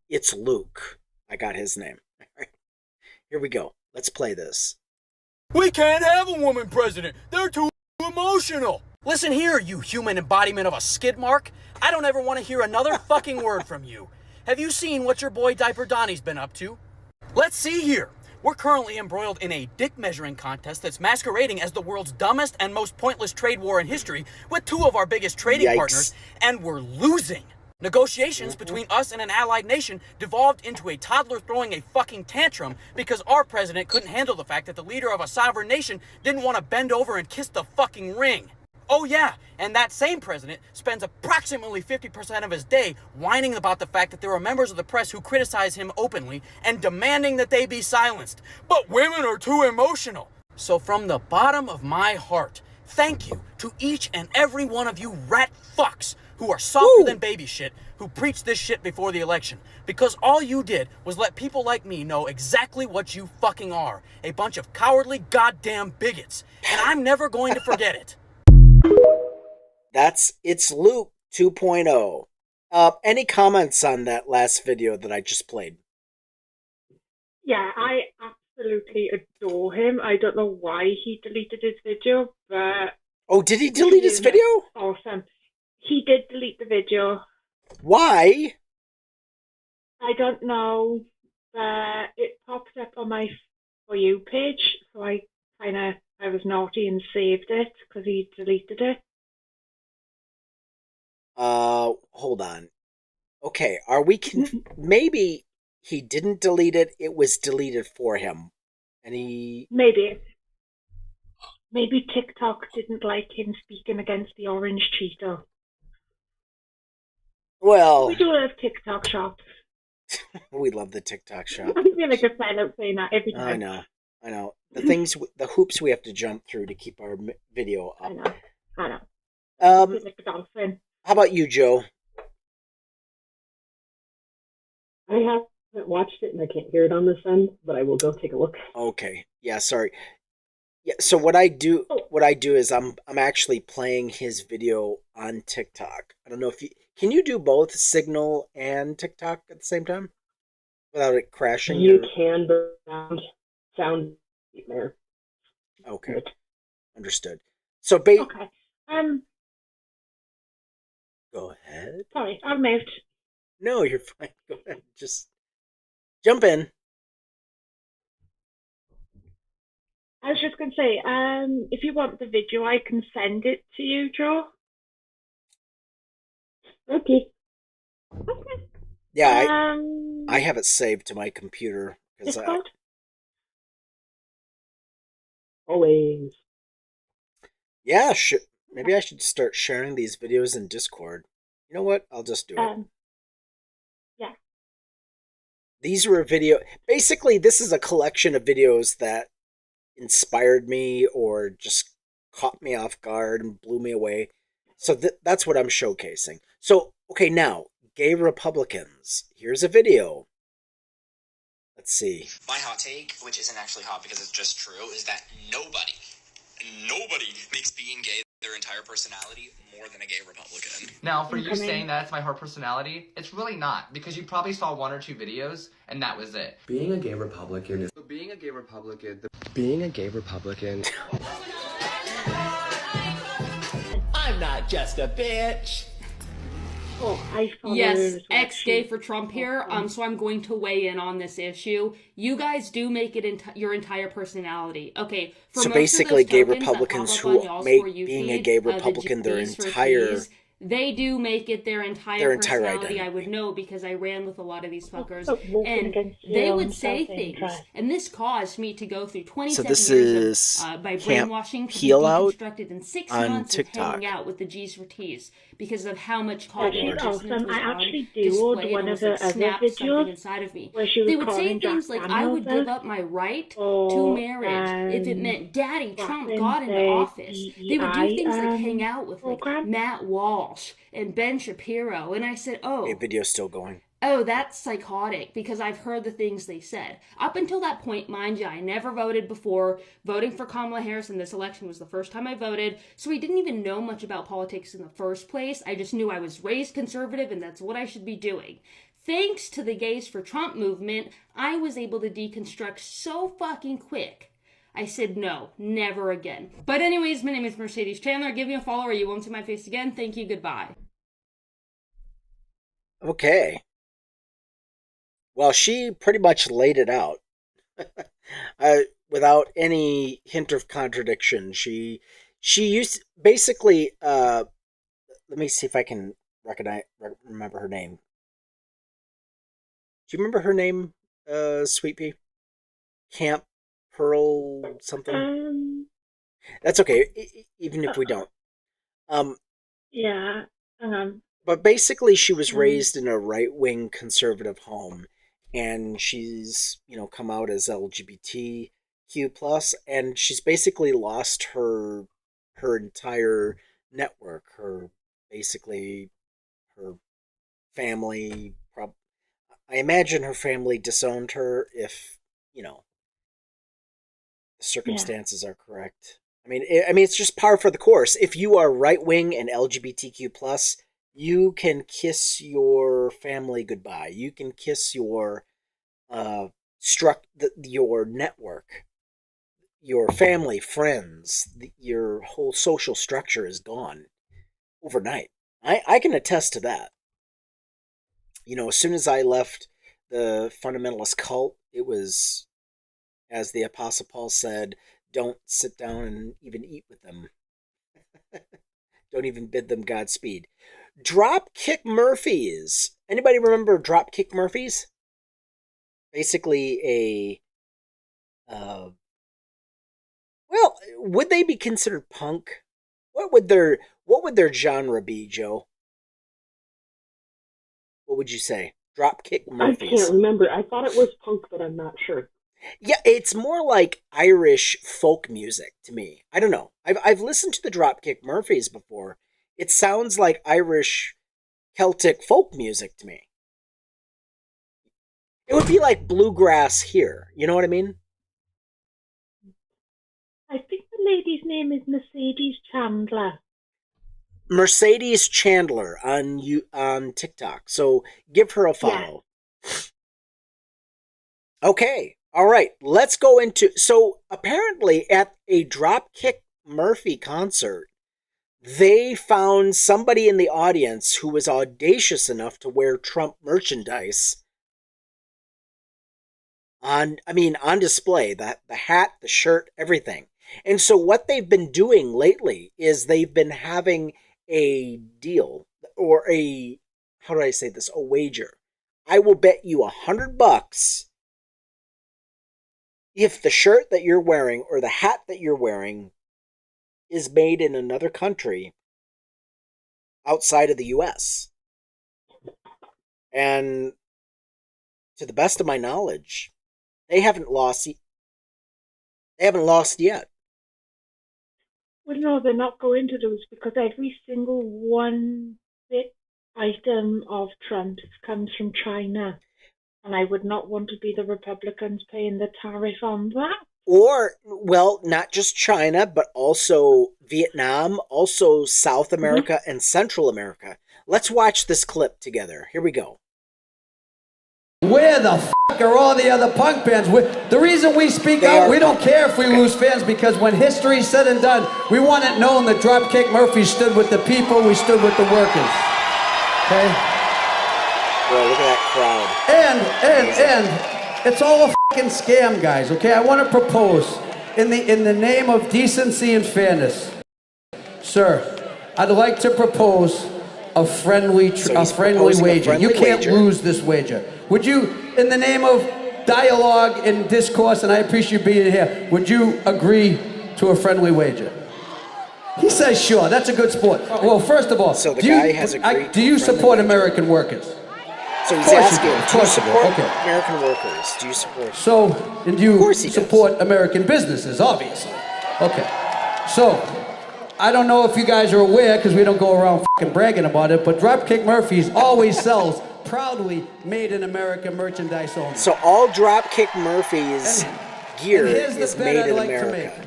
Speaker 1: It's Luke. I got his name. All right. Here we go. Let's play this.
Speaker 9: We can't have a woman president. They're too emotional. Listen here, you human embodiment of a skid mark. I don't ever want to hear another fucking word from you. Have you seen what your boy Diaper Donnie's been up to? Let's see here. We're currently embroiled in a dick measuring contest that's masquerading as the world's dumbest and most pointless trade war in history with two of our biggest trading partners, and we're losing. Negotiations between us and an allied nation devolved into a toddler throwing a fucking tantrum because our president couldn't handle the fact that the leader of a sovereign nation didn't want to bend over and kiss the fucking ring. Oh yeah, and that same president spends approximately 50% of his day whining about the fact that there are members of the press who criticize him openly and demanding that they be silenced. But women are too emotional. So from the bottom of my heart, thank you to each and every one of you rat fucks who are softer than baby shit, who preached this shit before the election. Because all you did was let people like me know exactly what you fucking are. A bunch of cowardly goddamn bigots. And I'm never going to forget it.
Speaker 1: It's Luke 2.0. Any comments on that last video that I just played?
Speaker 2: Yeah, I absolutely adore him. I don't know why he deleted his video, but...
Speaker 1: Oh, did he delete his video?
Speaker 2: Awesome. He did delete the video.
Speaker 1: Why?
Speaker 2: I don't know, but it popped up on my For You page, so I was naughty and saved it because he deleted it.
Speaker 1: Hold on. Okay, are we maybe he didn't delete it, it was deleted for him. And he...
Speaker 2: Maybe TikTok didn't like him speaking against the orange Cheeto.
Speaker 1: Well...
Speaker 2: We do love TikTok shops.
Speaker 1: We love the TikTok shop.
Speaker 2: I feel like a fan of saying that every time.
Speaker 1: I know. The hoops we have to jump through to keep our video up.
Speaker 2: I know. Like a dolphin.
Speaker 1: How about you, Joe?
Speaker 8: I haven't watched it and I can't hear it on this end, but I will go take a look.
Speaker 1: Okay. Yeah, sorry. Yeah, so what I do is I'm actually playing his video on TikTok. I don't know if can you do both Signal and TikTok at the same time without it crashing?
Speaker 8: You can, but sound there.
Speaker 1: Okay. Understood. So okay. Go ahead.
Speaker 2: Sorry, I moved.
Speaker 1: No, you're fine. Go ahead. Just jump in.
Speaker 2: I was just going to say, if you want the video, I can send it to you, Joe.
Speaker 8: Okay.
Speaker 1: Yeah, I have it saved to my computer.
Speaker 2: Discord?
Speaker 8: Always.
Speaker 1: Yeah, maybe I should start sharing these videos in Discord. You know what? I'll just do it.
Speaker 2: Yeah.
Speaker 1: These were basically, this is a collection of videos that inspired me or just caught me off guard and blew me away. So that's what I'm showcasing. So, okay, now, gay Republicans. Here's a video. Let's see.
Speaker 10: My hot take, which isn't actually hot because it's just true, is that nobody makes being gay their entire personality more than a gay Republican.
Speaker 11: Now, for you saying that's my whole personality, it's really not, because you probably saw 1 or 2 videos, and that was it.
Speaker 12: Being a gay Republican is... Being a gay Republican... I'm not just a bitch.
Speaker 13: Yes, ex-gay for Trump here, so I'm going to weigh in on this issue. You guys do make it your entire personality. Okay,
Speaker 1: so basically gay Republicans who make being a gay Republican their entire...
Speaker 13: They do make it their entire personality,
Speaker 1: identity.
Speaker 13: I would know, because I ran with a lot of these fuckers, and they would say things, and this caused me to go through 27 years of, by brainwashing to be deconstructed in 6 months of hanging out with the G's for T's, because of how much culture
Speaker 2: awesome. I actually downloaded one of the other videos
Speaker 13: inside of me.
Speaker 2: Where she was
Speaker 13: they would say things like, I would give up my right to marriage if it meant Daddy Trump got into office. They would do things like hang out with like Matt Walsh and Ben Shapiro, and I said, oh,
Speaker 1: video's still going.
Speaker 13: Oh, that's psychotic, because I've heard the things they said. Up until that point, mind you, I never voted before. Voting for Kamala Harris in this election was the first time I voted, so I didn't even know much about politics in the first place. I just knew I was raised conservative, and that's what I should be doing. Thanks to the Gays for Trump movement, I was able to deconstruct so fucking quick. I said no, never again. But anyways, my name is Mercedes Chandler. Give me a follow or you won't see my face again. Thank you, goodbye.
Speaker 1: Okay. Well, she pretty much laid it out. Without any hint of contradiction. She used basically let me see if I can remember her name. Do you remember her name, Sweet Pea? Camp Pearl something? That's okay, even if we don't.
Speaker 2: Yeah, hang on.
Speaker 1: But basically she was raised in a right-wing conservative home, and she's, come out as LGBTQ+, and she's basically lost her entire network, her family. I imagine her family disowned her if, the circumstances are correct. I mean, it's just par for the course. If you are right-wing and LGBTQ+, you can kiss your family goodbye. You can kiss your your network, your family, friends, your whole social structure is gone overnight. I can attest to that. As soon as I left the fundamentalist cult, it was, as the Apostle Paul said, don't sit down and even eat with them. Don't even bid them Godspeed. Dropkick Murphys. Anybody remember Dropkick Murphys? Basically well, would they be considered punk? What would their genre be, Joe? What would you say? Dropkick Murphys.
Speaker 8: I can't remember. I thought it was punk, but I'm not sure.
Speaker 1: Yeah, it's more like Irish folk music to me. I don't know. I've listened to the Dropkick Murphys before. It sounds like Irish Celtic folk music to me. It would be like bluegrass here. You know what I mean?
Speaker 2: I think the lady's name is Mercedes Chandler.
Speaker 1: Mercedes Chandler on TikTok. So give her a follow. Yeah. Okay. All right. Let's go into... So apparently at a Dropkick Murphy concert, they found somebody in the audience who was audacious enough to wear Trump merchandise on display. The hat, the shirt, everything. And so what they've been doing lately is they've been having a deal, or a wager. I will bet you $100 if the shirt that you're wearing or the hat that you're wearing is made in another country outside of the US. And to the best of my knowledge, they haven't lost yet.
Speaker 2: Well, no, they're not going to lose, because every single one bit item of Trump's comes from China. And I would not want to be the Republicans paying the tariff on that.
Speaker 1: Or, well, not just China, but also Vietnam, also South America and Central America. Let's watch this clip together. Here we go.
Speaker 14: Where the fuck are all the other punk bands? The reason we speak out, we don't care if we lose fans, because when history's said and done, we want it known that Dropkick Murphy stood with the people, we stood with the workers. Okay?
Speaker 1: Bro, look at that crowd.
Speaker 14: And it's all a fucking scam, guys, okay? I want to propose, in the name of decency and fairness, sir, I'd like to propose a friendly wager. You can't lose this wager. Would you, in the name of dialogue and discourse, and I appreciate you being here, would you agree to a friendly wager? He says sure. That's a good sport. Well, first of all,
Speaker 1: so the guy has agreed
Speaker 14: do you support American workers?
Speaker 1: So he's asking, do you support American workers? Do you support?
Speaker 14: So, and do you support American businesses, obviously? Okay. So, I don't know if you guys are aware, because we don't go around fucking bragging about it, but Dropkick Murphys always sells proudly made in America merchandise only.
Speaker 1: So all Dropkick Murphys gear is made in America.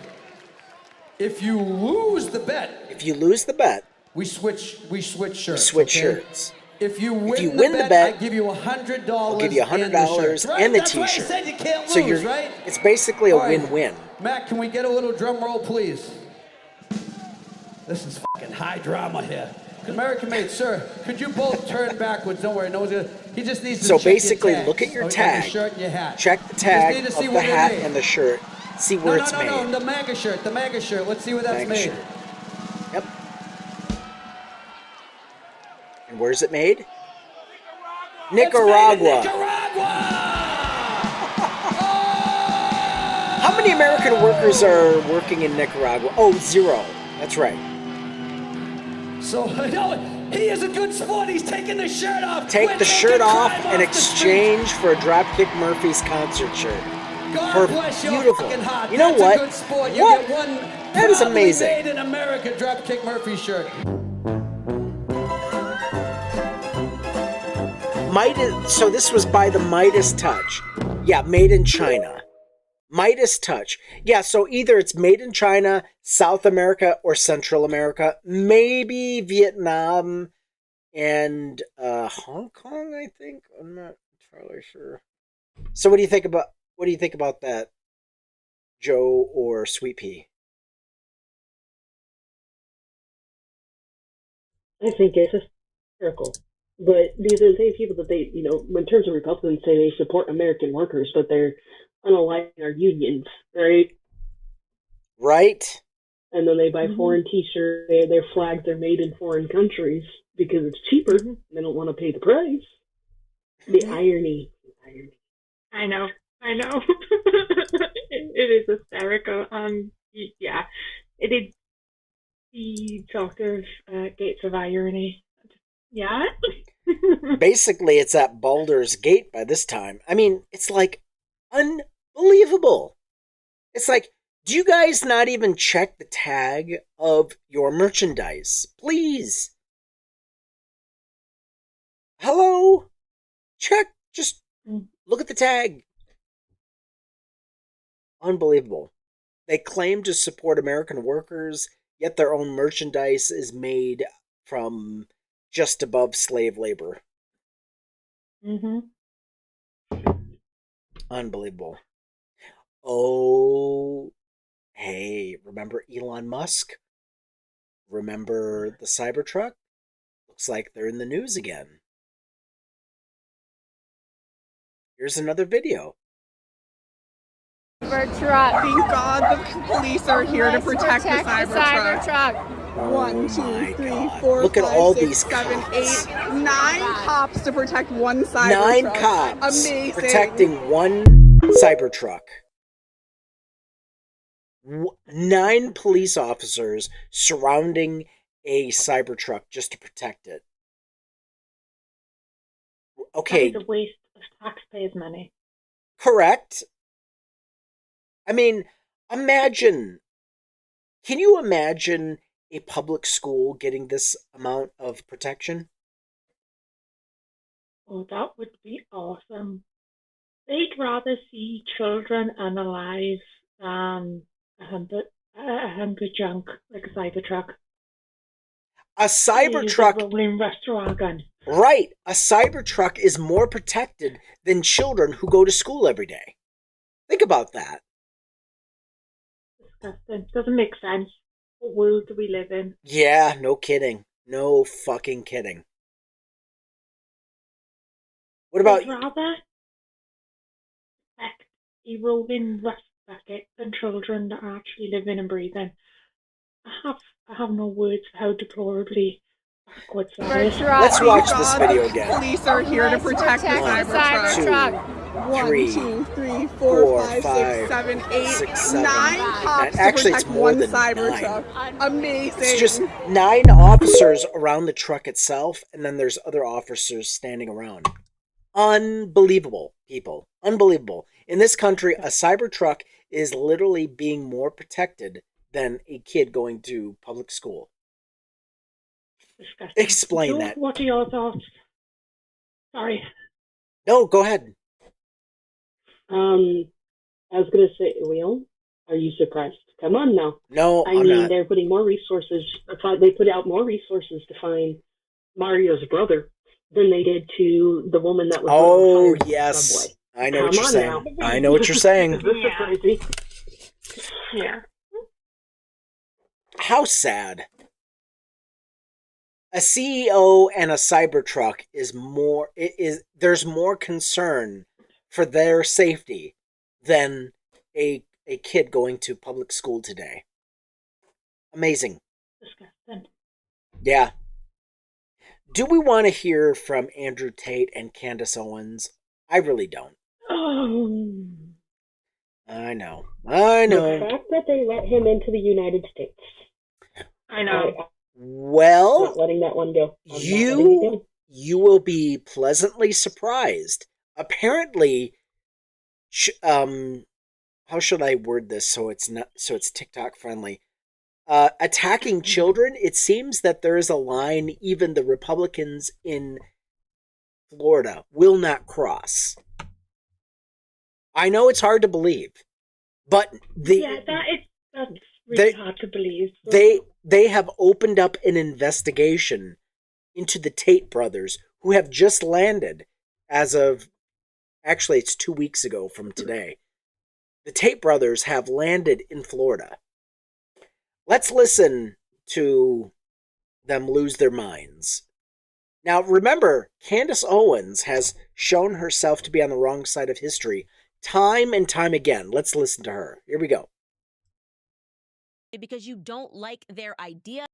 Speaker 14: If you lose the bet,
Speaker 1: we switch shirts.
Speaker 14: shirts. If you win,
Speaker 1: the bet,
Speaker 14: I give you $100.
Speaker 1: I'll give you $100 and the
Speaker 14: That's why I
Speaker 1: T-shirt.
Speaker 14: said you can't
Speaker 1: So
Speaker 14: lose, right?
Speaker 1: It's basically a
Speaker 14: All right.
Speaker 1: win-win.
Speaker 14: Matt, can we get a little drum roll, please? This is fucking high drama here. American made, sir, could you both turn backwards? Don't worry, no one's gonna. He just needs to
Speaker 1: So
Speaker 14: check your
Speaker 1: basically,
Speaker 14: tags.
Speaker 1: look at your
Speaker 14: And
Speaker 1: tag.
Speaker 14: your shirt and your hat.
Speaker 1: Check the tag
Speaker 14: You just
Speaker 1: of
Speaker 14: need to see
Speaker 1: the
Speaker 14: where they're
Speaker 1: hat
Speaker 14: made.
Speaker 1: and the shirt. See where it's made.
Speaker 14: No, the MAGA shirt, Let's see where that's
Speaker 1: MAGA
Speaker 14: made.
Speaker 1: shirt. Yep. And where's it made? Nicaragua. How many American workers are working in Nicaragua? Oh, 0. That's right.
Speaker 14: So, no, he is a good sport. He's taking the shirt off.
Speaker 1: Take the shirt off in exchange for a Dropkick Murphys concert shirt.
Speaker 14: God bless your
Speaker 1: Beautiful.
Speaker 14: fucking heart.
Speaker 1: You know
Speaker 14: That's
Speaker 1: what?
Speaker 14: a good sport. You
Speaker 1: What?
Speaker 14: get one
Speaker 1: That is
Speaker 14: proudly
Speaker 1: amazing.
Speaker 14: made in America Dropkick Murphy shirt.
Speaker 1: So this was by the Midas Touch. Yeah, made in China. Midas Touch. Yeah, so either it's made in China, South America, or Central America. Maybe Vietnam and Hong Kong, I think. I'm not entirely sure. So what do you think about that, Joe or Sweet Pea?
Speaker 8: I think it's hysterical. But these are the same people that they, in terms of Republicans, say they support American workers, but they're unaliving our unions, right?
Speaker 1: Right.
Speaker 8: And then they buy foreign T-shirts. Their flags are made in foreign countries because it's cheaper. They don't want to pay the price. The irony.
Speaker 2: I know. it is hysterical. Yeah, it is the sort of gates of irony. Yeah.
Speaker 1: Basically, it's at Baldur's Gate by this time. I mean, it's like unbelievable. It's like, do you guys not even check the tag of your merchandise? Please. Hello? Check. Just look at the tag. Unbelievable. They claim to support American workers, yet their own merchandise is made from just above slave labor. Unbelievable. Oh, hey, remember Elon Musk? Remember the Cybertruck? Looks like they're in the news again. Here's another video.
Speaker 15: Cybertruck. Thank God the police are here to protect the Cybertruck.
Speaker 1: Oh
Speaker 15: 1, 2, 3, 4,
Speaker 1: Look at
Speaker 15: 5,
Speaker 1: all
Speaker 15: 6,
Speaker 1: these
Speaker 15: 7,
Speaker 1: cops.
Speaker 15: 8, 9 cops to protect one Cybertruck.
Speaker 1: 9 cops
Speaker 15: Amazing.
Speaker 1: protecting one Cybertruck. 9 police officers surrounding a Cybertruck just to protect it. Okay.
Speaker 2: That is a waste of taxpayers' money.
Speaker 1: Correct. I mean, imagine. Can you imagine a public school getting this amount of protection?
Speaker 2: Oh, that would be awesome. They'd rather see children unalive than a hungry junk like a Cybertruck.
Speaker 1: A Cybertruck.
Speaker 2: A rolling restaurant.
Speaker 1: Right. A Cybertruck is more protected than children who go to school every day. Think about that.
Speaker 2: Disgusting. Doesn't make sense. What world do we live in?
Speaker 1: Yeah, no kidding. No fucking kidding. What about
Speaker 2: I'd rather protect a rolling rust bucket than children that are actually living and breathing. I have no words for how deplorably backwards that is.
Speaker 1: Let's watch this video again.
Speaker 15: Police are here to protect the Cybertruck. 1, 2, 3, 4, 5, 6, 7, 8, 9 cops
Speaker 1: Actually,
Speaker 15: to
Speaker 1: it's
Speaker 15: protect
Speaker 1: more
Speaker 15: one
Speaker 1: than
Speaker 15: Cybertruck.
Speaker 1: 9.
Speaker 15: Amazing.
Speaker 1: It's just 9 officers around the truck itself, and then there's other officers standing around. Unbelievable, people. Unbelievable. In this country, a Cybertruck is literally being more protected than a kid going to public school.
Speaker 2: Disgusting.
Speaker 1: Explain that.
Speaker 2: What are your thoughts? Sorry.
Speaker 1: No, go ahead.
Speaker 8: I was going to say, Will, are you surprised? Come on now.
Speaker 1: No,
Speaker 8: I
Speaker 1: I'm
Speaker 8: mean,
Speaker 1: not.
Speaker 8: they're putting more resources. They put out more resources to find Mario's brother. than they did to the woman that was
Speaker 1: Oh,
Speaker 8: fired
Speaker 1: yes.
Speaker 8: Subway.
Speaker 1: I know what
Speaker 8: Come
Speaker 1: you're
Speaker 8: on
Speaker 1: saying.
Speaker 8: now.
Speaker 1: I know what you're saying.
Speaker 8: This is crazy.
Speaker 2: Yeah.
Speaker 1: How sad. A CEO and a Cybertruck there's more concern for their safety than a kid going to public school today. Amazing.
Speaker 2: Disgusting.
Speaker 1: Yeah. Do we want to hear from Andrew Tate and Candace Owens? I really don't.
Speaker 8: Oh.
Speaker 1: I know.
Speaker 8: The fact that they let him into the United States.
Speaker 2: I know.
Speaker 1: Well,
Speaker 8: not letting that one go.
Speaker 1: You will be pleasantly surprised. Apparently, how should I word this so it's TikTok friendly? Attacking children. It seems that there is a line even the Republicans in Florida will not cross. I know it's hard to believe, but
Speaker 2: that's really hard to believe.
Speaker 1: They have opened up an investigation into the Tate brothers, who have just landed actually it's 2 weeks ago from today. The Tate brothers have landed in Florida. Let's listen to them lose their minds. Now, remember, Candace Owens has shown herself to be on the wrong side of history time and time again. Let's listen to her. Here we go.
Speaker 16: Because you don't like their ideas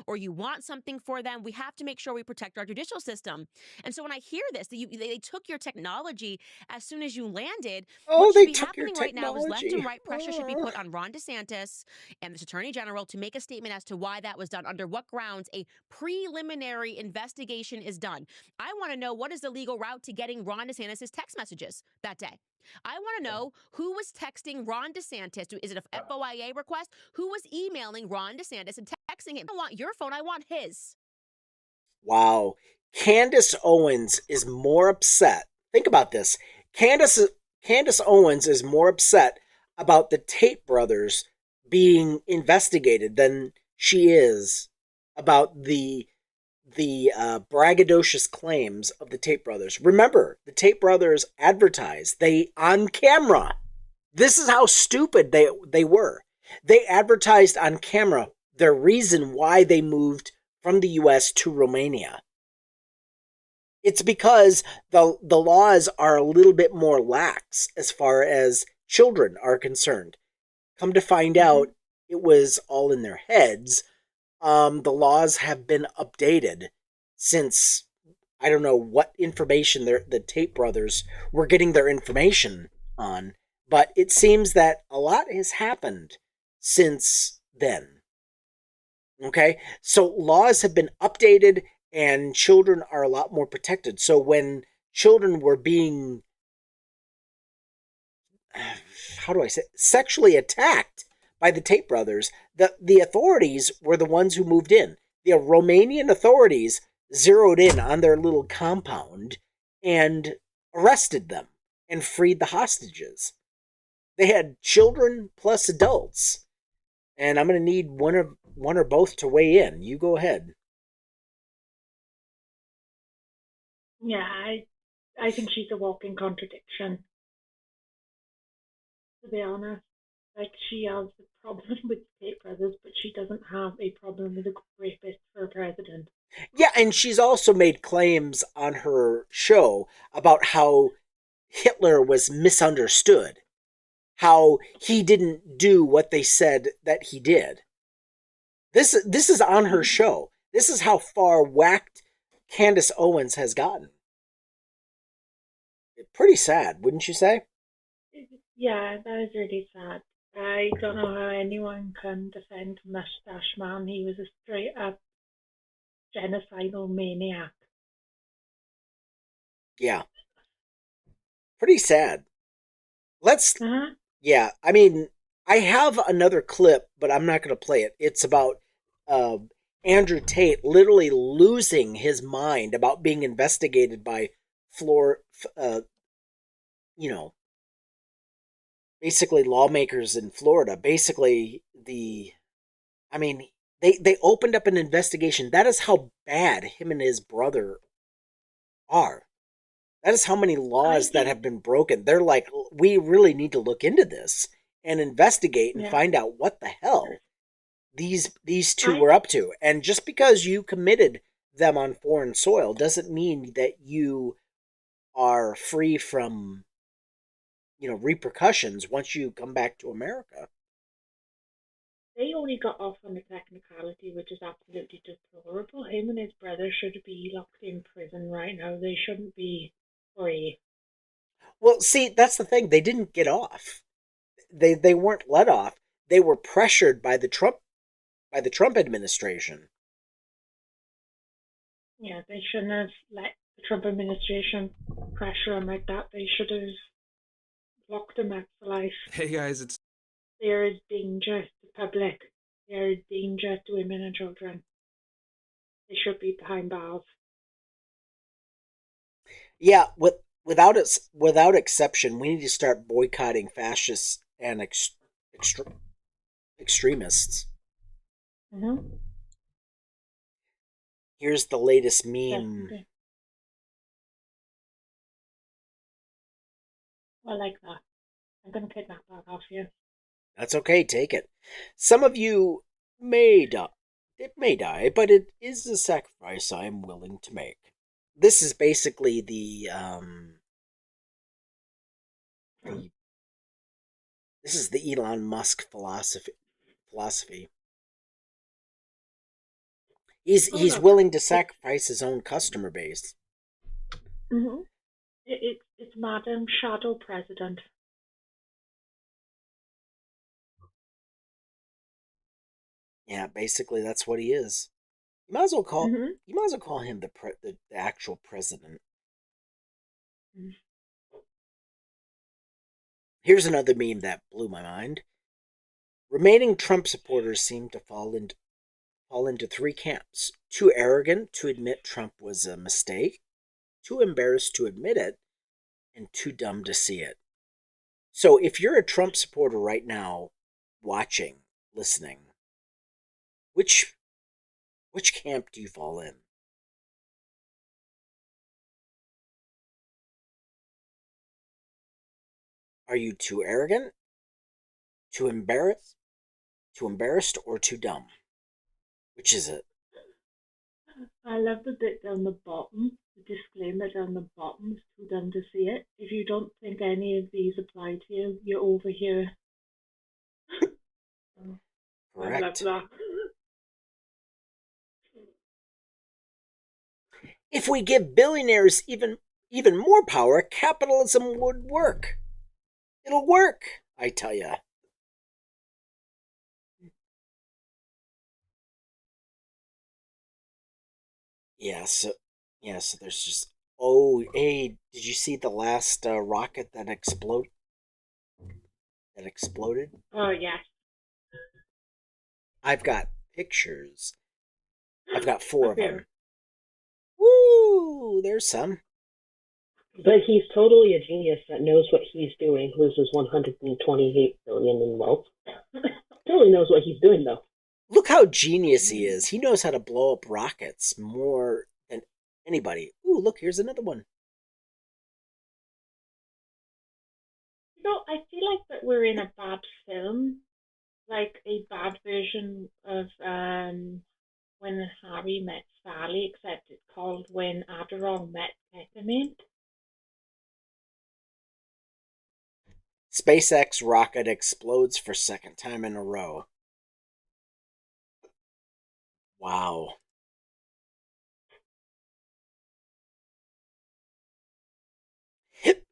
Speaker 16: or you want something for them, we have to make sure we protect our judicial system. And so when I hear this, they took your technology as soon as you landed. What should be happening right now is left and right pressure should be put on Ron DeSantis and this Attorney General to make a statement as to why that was done, under what grounds a preliminary investigation is done. I want to know, what is the legal route to getting Ron DeSantis' text messages that day? I want to know who was texting Ron DeSantis. Is it a FOIA request? Who was emailing Ron DeSantis and texting him? I don't want your phone. I want his.
Speaker 1: Wow. Candace Owens is more upset. Think about this. Candace Owens is more upset about the Tate brothers being investigated than she is about the braggadocious claims of the Tate brothers. Remember, the Tate brothers advertised. On camera. This is how stupid they were. They advertised on camera their reason why they moved from the U.S. to Romania. It's because the laws are a little bit more lax as far as children are concerned. Come to find out, it was all in their heads. The laws have been updated since, I don't know what information the Tate brothers were getting their information on, but it seems that a lot has happened since then. Okay, so laws have been updated and children are a lot more protected. So when children were being, sexually attacked by the Tate brothers, the authorities were the ones who moved in. The Romanian authorities zeroed in on their little compound and arrested them and freed the hostages. They had children plus adults. And I'm going to need one or both to weigh in. You go ahead.
Speaker 2: Yeah, I think she's a walking contradiction, to be honest. Like, she has a problem with Tate brothers, but she doesn't have a problem with a rapist for president.
Speaker 1: Yeah, and she's also made claims on her show about how Hitler was misunderstood, how he didn't do what they said that he did. This is on her show. This is how far whacked Candace Owens has gotten. Pretty sad, wouldn't you say?
Speaker 2: Yeah, that is really sad. I don't know how anyone can defend Mustache Man. He was a straight up genocidal maniac.
Speaker 1: Yeah. Pretty sad. Yeah, I mean, I have another clip, but I'm not going to play it. It's about Andrew Tate literally losing his mind about being investigated by basically lawmakers in Florida. Basically, they opened up an investigation. That is how bad him and his brother are. That is how many laws that have been broken. They're like, we really need to look into this and investigate and find out what the hell these two were up to. And just because you committed them on foreign soil doesn't mean that you are free from, repercussions once you come back to America.
Speaker 2: They only got off on the technicality, which is absolutely deplorable. Him and his brother should be locked in prison right now. They shouldn't be free.
Speaker 1: Well, see, that's the thing. They didn't get off. They weren't let off. They were pressured by the Trump administration.
Speaker 2: Yeah, they shouldn't have let the Trump administration pressure them like that. They should have locked them up for life.
Speaker 17: Hey guys,
Speaker 2: They're a danger to the public. They're a danger to women and children. They should be behind bars.
Speaker 1: Yeah, without exception, we need to start boycotting fascists and extremists.
Speaker 2: Mm-hmm.
Speaker 1: Here's the latest meme.
Speaker 2: Definitely. I like that. I'm going to kidnap that off you.
Speaker 1: That's okay, take it. Some of you may die. It may die, but it is a sacrifice I am willing to make. This is basically this is the Elon Musk philosophy. He's willing to sacrifice his own customer base.
Speaker 2: Mm-hmm. It's Madam Shadow President.
Speaker 1: Yeah, basically that's what he is. You might as well call him the actual president.
Speaker 2: Mm-hmm.
Speaker 1: Here's another meme that blew my mind. Remaining Trump supporters seem to fall into three camps: too arrogant to admit Trump was a mistake, too embarrassed to admit it, and too dumb to see it. So if you're a Trump supporter right now, watching, listening, which camp do you fall in? Are you too arrogant, too embarrassed, or too dumb? Which is it?
Speaker 2: I love the bit down the bottom, the disclaimer down the bottom, it's too dumb to see it. If you don't think any of these apply to you, you're over here.
Speaker 1: Correct.
Speaker 2: I love that.
Speaker 1: If we give billionaires even more power, capitalism would work. It'll work, I tell ya. Yeah, so there's just... Oh, hey, did you see the last rocket that exploded?
Speaker 2: Oh, yes.
Speaker 1: I've got pictures. I've got 4 of them. Woo! There's some.
Speaker 8: But he's totally a genius that knows what he's doing, loses 128 billion in wealth. Totally knows what he's doing, though.
Speaker 1: Look how genius he is. He knows how to blow up rockets more than anybody. Ooh, look, here's another one.
Speaker 2: I feel like that we're in a bad film, like a bad version of When Harry Met Sally, except it's called When Adderall Met Ketamine.
Speaker 1: SpaceX rocket explodes for second time in a row. Wow.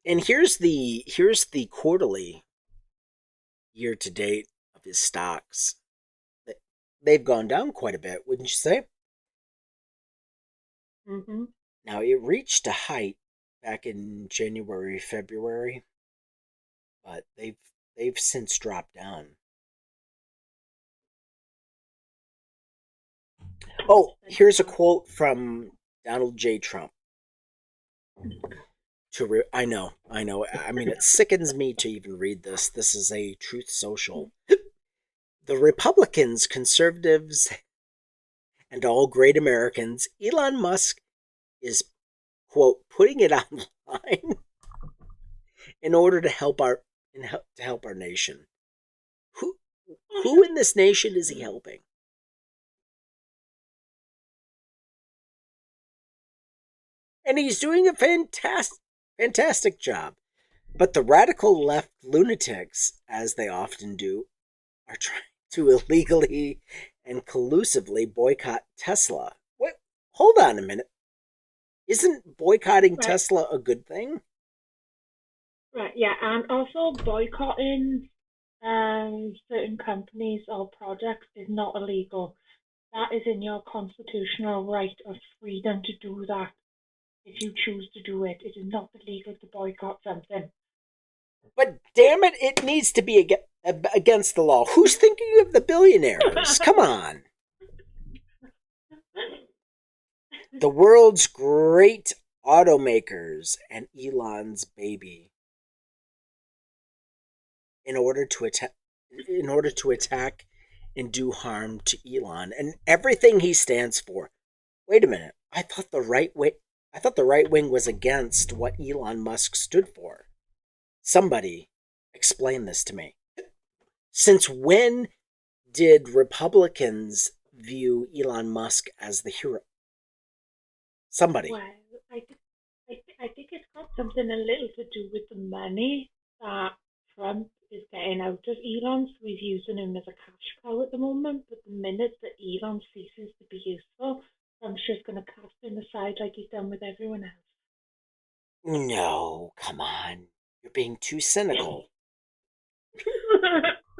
Speaker 1: And here's the quarterly year to date of his stocks. They've gone down quite a bit, wouldn't you say?
Speaker 2: Mm-hmm.
Speaker 1: Now, it reached a height back in January, February, but they've since dropped down. Oh, here's a quote from Donald J. Trump. I know. I mean, it sickens me to even read this. This is a Truth Social. The Republicans, conservatives, and all great Americans, Elon Musk is, quote, putting it online in order to help our nation. Who in this nation is he helping? And he's doing a fantastic job. But the radical left lunatics, as they often do, are trying to illegally and collusively boycott Tesla. Wait, hold on a minute. Isn't boycotting Tesla a good thing?
Speaker 2: Right, yeah, and also boycotting certain companies or products is not illegal. That is in your constitutional right of freedom to do that. If you choose to do it, it is not illegal to boycott something.
Speaker 1: But damn it, it needs to be against the law. Who's thinking of the billionaires? Come on. The world's great automakers and Elon's baby. In order to attack and do harm to Elon and everything he stands for. Wait a minute. I thought the right wing was against what Elon Musk stood for. Somebody explain this to me. Since when did Republicans view Elon Musk as the hero? Somebody.
Speaker 2: Well, I think it's got something a little to do with the money that Trump is getting out of Elon, so he's using him as a cash cow at the moment. But the minute that Elon ceases to be useful, Trump's just going to cast him aside like he's done with everyone else.
Speaker 1: No, come on. You're being too cynical.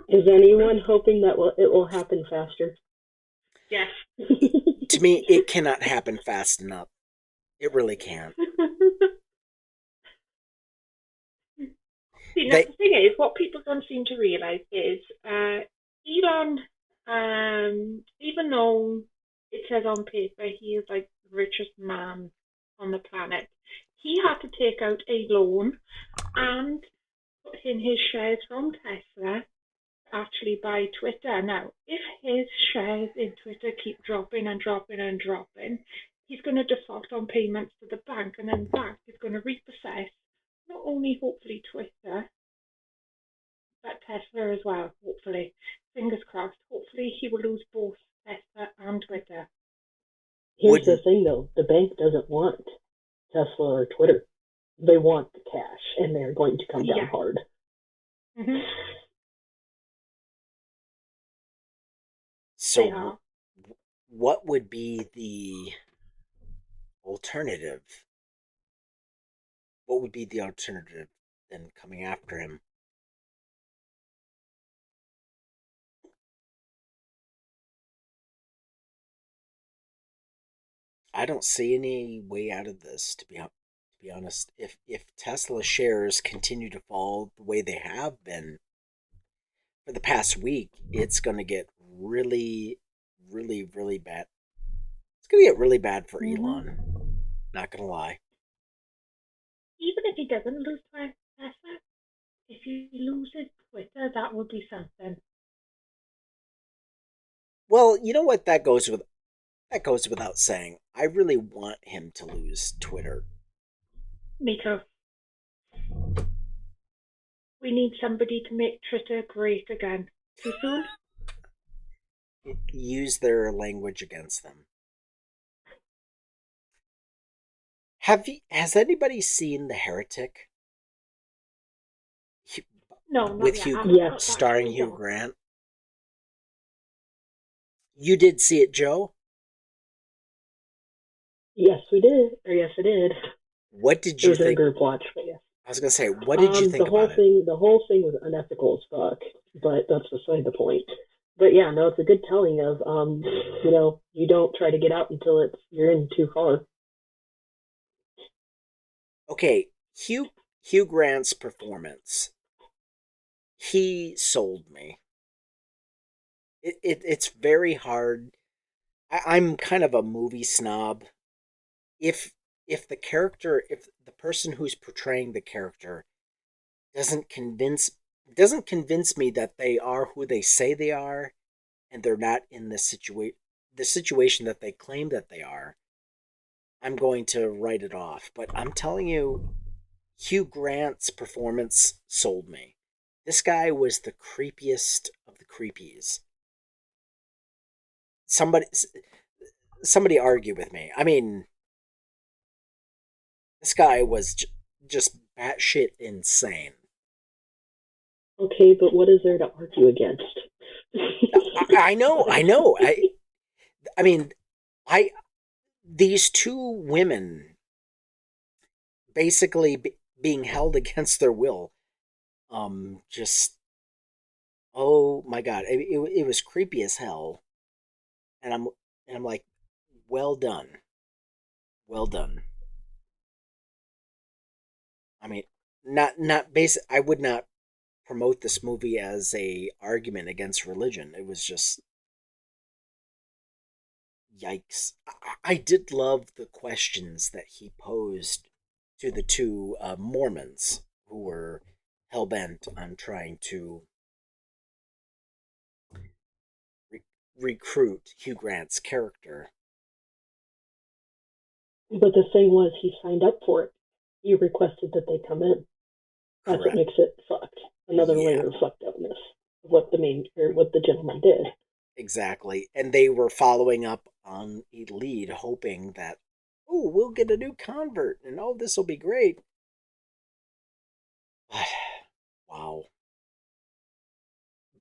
Speaker 8: Is anyone hoping that it will happen faster?
Speaker 2: Yes.
Speaker 1: To me, it cannot happen fast enough. It really can't.
Speaker 2: See, the thing is, what people don't seem to realise is Elon, even though it says on paper he is like the richest man on the planet, he had to take out a loan and put in his shares from Tesla to actually buy Twitter. Now, if his shares in Twitter keep dropping and dropping and dropping, he's going to default on payments to the bank, and then that is going to repossess not only hopefully Twitter, but Tesla as well, hopefully. Fingers crossed. Hopefully he will lose both Tesla and Twitter.
Speaker 8: Here's the thing, though. The bank doesn't want Tesla or Twitter. They want the cash, and they're going to come down hard.
Speaker 2: Mm-hmm.
Speaker 1: So, what would be the alternative? What would be the alternative than coming after him? I don't see any way out of this, to be honest. If Tesla shares continue to fall the way they have been for the past week, it's going to get really, really, really bad. It's going to get really bad for Elon. Not going to lie.
Speaker 2: Even if he doesn't lose Tesla, if he loses Twitter, that would be something.
Speaker 1: Well, you know what? That goes without saying. I really want him to lose Twitter.
Speaker 2: Me too. We need somebody to make Twitter great again. Too soon?
Speaker 1: Use their language against them. Has anybody seen The Heretic?
Speaker 2: No, not
Speaker 1: with
Speaker 2: yet.
Speaker 1: Hugh, starring Hugh Grant. You did see it, Joe?
Speaker 8: Yes, we did. Or yes, I did.
Speaker 1: What did you think?
Speaker 8: It was a group watch, but yes.
Speaker 1: I was gonna say, what did you think about
Speaker 8: it? The whole thing was unethical as fuck, but that's beside the point. But yeah, no, it's a good telling of, you don't try to get out until you're in too far.
Speaker 1: Okay, Hugh Grant's performance, he sold me. It's very hard. I'm kind of a movie snob. If the person who's portraying the character doesn't convince me that they are who they say they are, and they're not in the situation that they claim that they are, I'm going to write it off. But I'm telling you, Hugh Grant's performance sold me. This guy was the creepiest of the creepies. Somebody argue with me. I mean, this guy was just batshit insane.
Speaker 8: Okay, but what is there to argue against?
Speaker 1: I know. I mean, these two women basically being held against their will. Just, oh my God, it was creepy as hell, and I'm like, well done, well done. I mean, not basic. I would not promote this movie as a argument against religion. It was just yikes. I did love the questions that he posed to the two Mormons who were hell-bent on trying to recruit Hugh Grant's character.
Speaker 8: But the thing was, he signed up for it. He requested that they come in. That's
Speaker 1: Correct.
Speaker 8: what makes it fucked. Another layer of fucked upness of what the gentleman did.
Speaker 1: Exactly. And they were following up on a lead, hoping that, oh, we'll get a new convert, and oh, this will be great. Wow.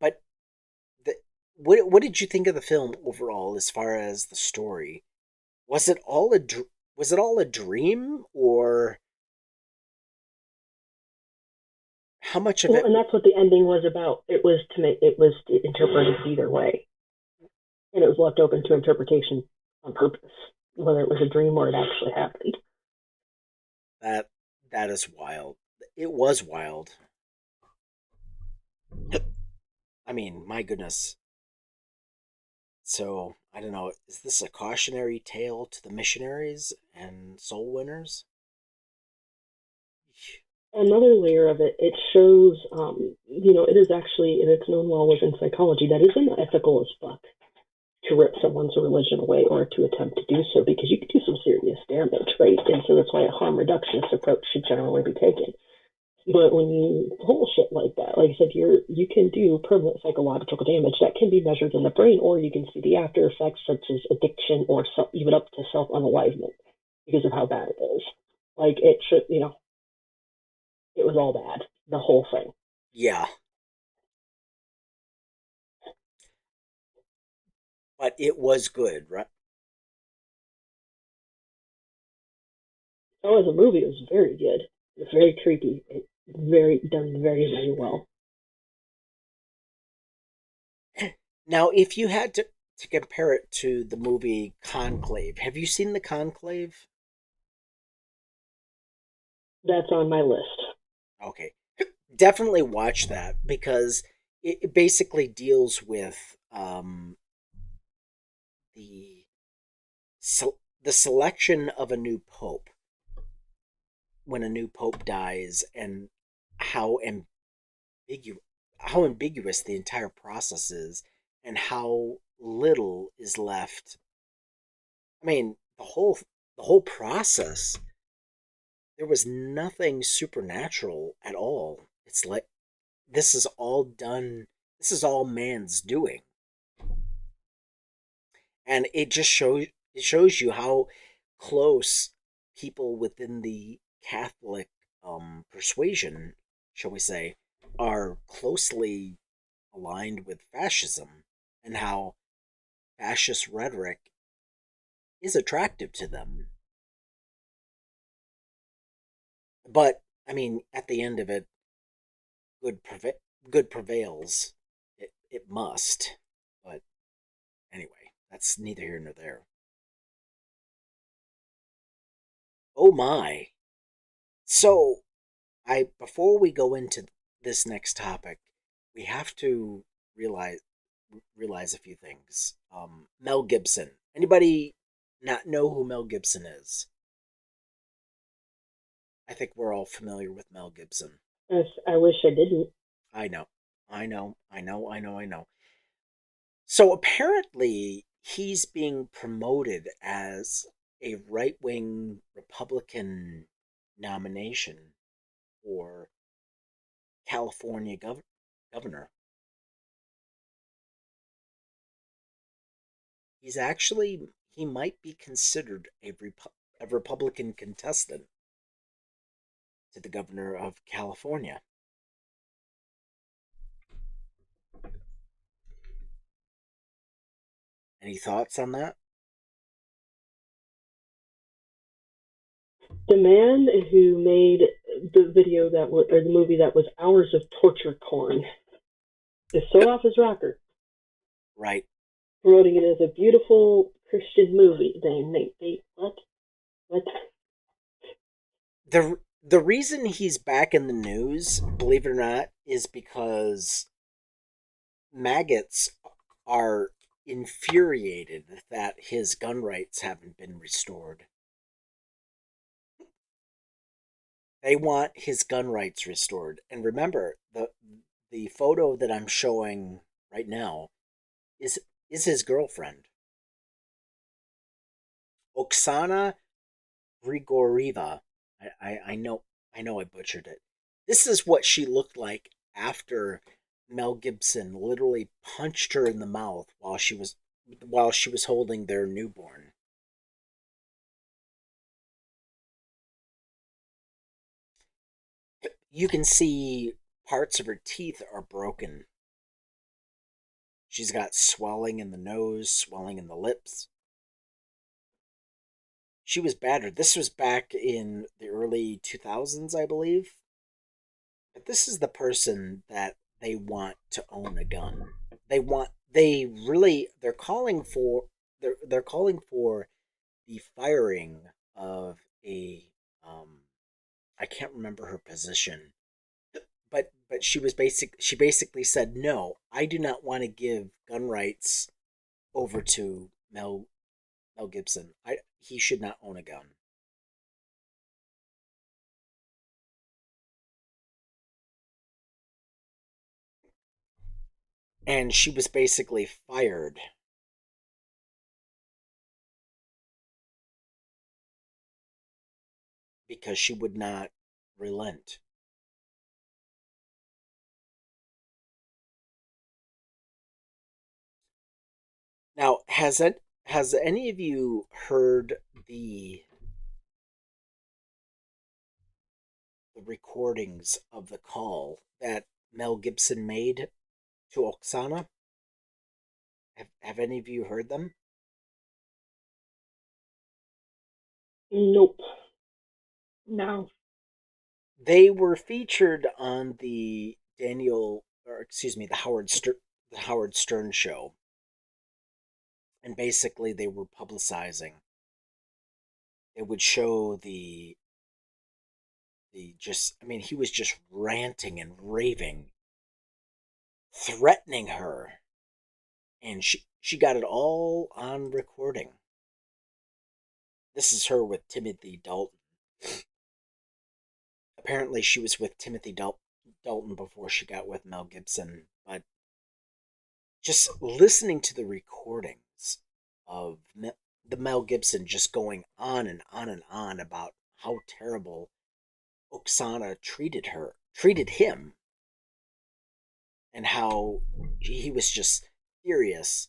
Speaker 1: But what did you think of the film overall, as far as the story? Was it all a dream, or how much of it?
Speaker 8: And that's what the ending was about. It was interpreted either way, and it was left open to interpretation on purpose, whether it was a dream or it actually happened.
Speaker 1: That is wild. It was wild. I mean, my goodness. So, I don't know, is this a cautionary tale to the missionaries and soul winners?
Speaker 8: Another layer of it, it shows, it is actually, and it's known well within psychology, that is unethical as fuck to rip someone's religion away or to attempt to do so, because you could do some serious damage, right? And so that's why a harm reductionist approach should generally be taken. But when you bullshit like that, like I said, you can do permanent psychological damage that can be measured in the brain, or you can see the after effects such as addiction or even up to self-unalivement because of how bad it is. Like, it should, it was all bad, the whole thing.
Speaker 1: Yeah. But it was good, right?
Speaker 8: Oh, as a movie, it was very good. It was very creepy. It done very, very well.
Speaker 1: Now, if you had to compare it to the movie Conclave, have you seen the Conclave?
Speaker 8: That's on my list.
Speaker 1: Okay. Definitely watch that, because it basically deals with the selection of a new pope when a new pope dies, and how ambiguous the entire process is, and how little is left. I mean, the whole process, there was nothing supernatural at all. It's like, this is all man's doing. And it just shows you how close people within the Catholic persuasion, shall we say, are closely aligned with fascism, and how fascist rhetoric is attractive to them. But, I mean, at the end of it, good prevails. It must. But anyway, that's neither here nor there. Oh my. So, before we go into this next topic, we have to realize a few things. Mel Gibson. Anybody not know who Mel Gibson is? I think we're all familiar with Mel Gibson.
Speaker 8: Yes, I wish I didn't.
Speaker 1: I know. So apparently he's being promoted as a right-wing Republican nomination for California governor. He might be considered a Republican contestant to the governor of California. Any thoughts on that?
Speaker 8: The man who made the video that was, or the movie that was hours of torture porn, is so off his rocker.
Speaker 1: Right.
Speaker 8: Promoting it as a beautiful Christian movie. What?
Speaker 1: The reason he's back in the news, believe it or not, is because maggots are infuriated that his gun rights haven't been restored. They want his gun rights restored. And remember, the photo that I'm showing right now is his girlfriend. Oksana Grigorieva. I know I butchered it. This is what she looked like after Mel Gibson literally punched her in the mouth while she was holding their newborn. You can see parts of her teeth are broken. She's got swelling in the nose, swelling in the lips. She was battered. This was back in the early 2000s, I believe. But this is the person that they want to own a gun. They're calling for the firing of a I can't remember her position. But she basically said, "No, I do not want to give gun rights over to Mel Gibson. He should not own a gun." And she was basically fired because she would not relent. Now, has any of you heard the recordings of the call that Mel Gibson made to Oksana? Have any of you heard them?
Speaker 8: Nope.
Speaker 2: No.
Speaker 1: They were featured on the Howard Stern show. And basically they were publicizing. It would show he was just ranting and raving, threatening her. And she got it all on recording. This is her with Timothy Dalton. Apparently she was with Timothy Dalton before she got with Mel Gibson. But just listening to the recordings of the Mel Gibson just going on and on and on about how terrible Oksana treated him, and how he was just furious.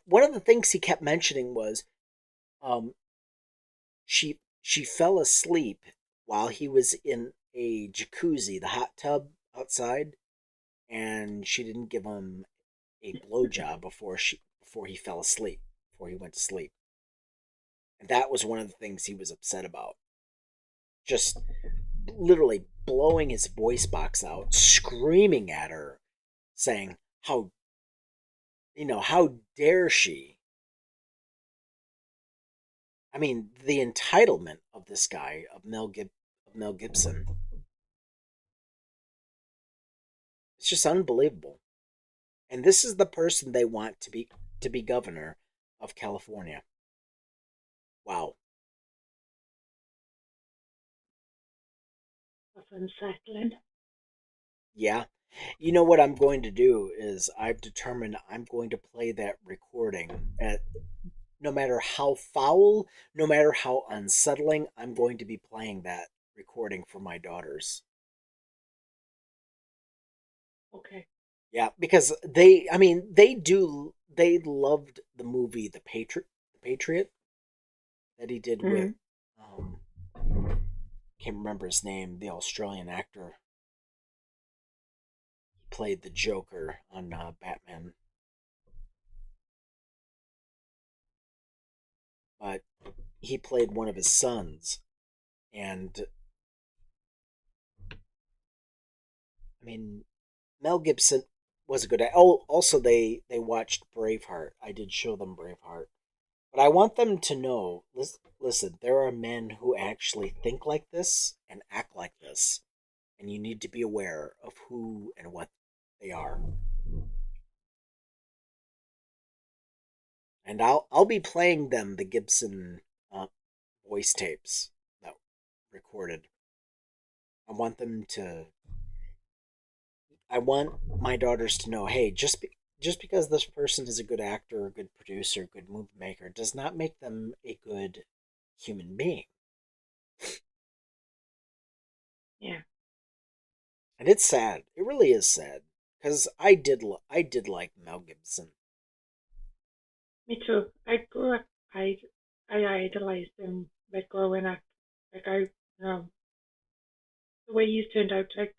Speaker 1: One of the things he kept mentioning was she fell asleep while he was in a jacuzzi, the hot tub outside, and she didn't give him a blowjob before he fell asleep, before he went to sleep. And that was one of the things he was upset about. Just literally blowing his voice box out, screaming at her, saying, how dare she? I mean, the entitlement of this guy, of Mel Gibson, it's just unbelievable. And this is the person they want to be governor of California. Wow.
Speaker 2: That's unsettling.
Speaker 1: Yeah. You know what I'm going to do is I've determined I'm going to play that recording no matter how foul, no matter how unsettling, I'm going to be playing that recording for my daughters.
Speaker 2: Okay.
Speaker 1: Yeah, because they loved the movie The Patriot that he did with, can't remember his name, the Australian actor. He played the Joker on Batman. But he played one of his sons, and I mean, Mel Gibson was a good. Oh, also they watched Braveheart. I did show them Braveheart, but I want them to know. Listen, there are men who actually think like this and act like this, and you need to be aware of who and what they are. And I'll be playing them the Gibson voice tapes that recorded. I want them to. I want my daughters to know, hey, just because this person is a good actor, a good producer, a good movie maker, does not make them a good human being.
Speaker 2: Yeah.
Speaker 1: And it's sad. It really is sad, because I did like Mel Gibson.
Speaker 2: Me too. I grew up. I idolized him like growing up. Like the way he's turned out. Like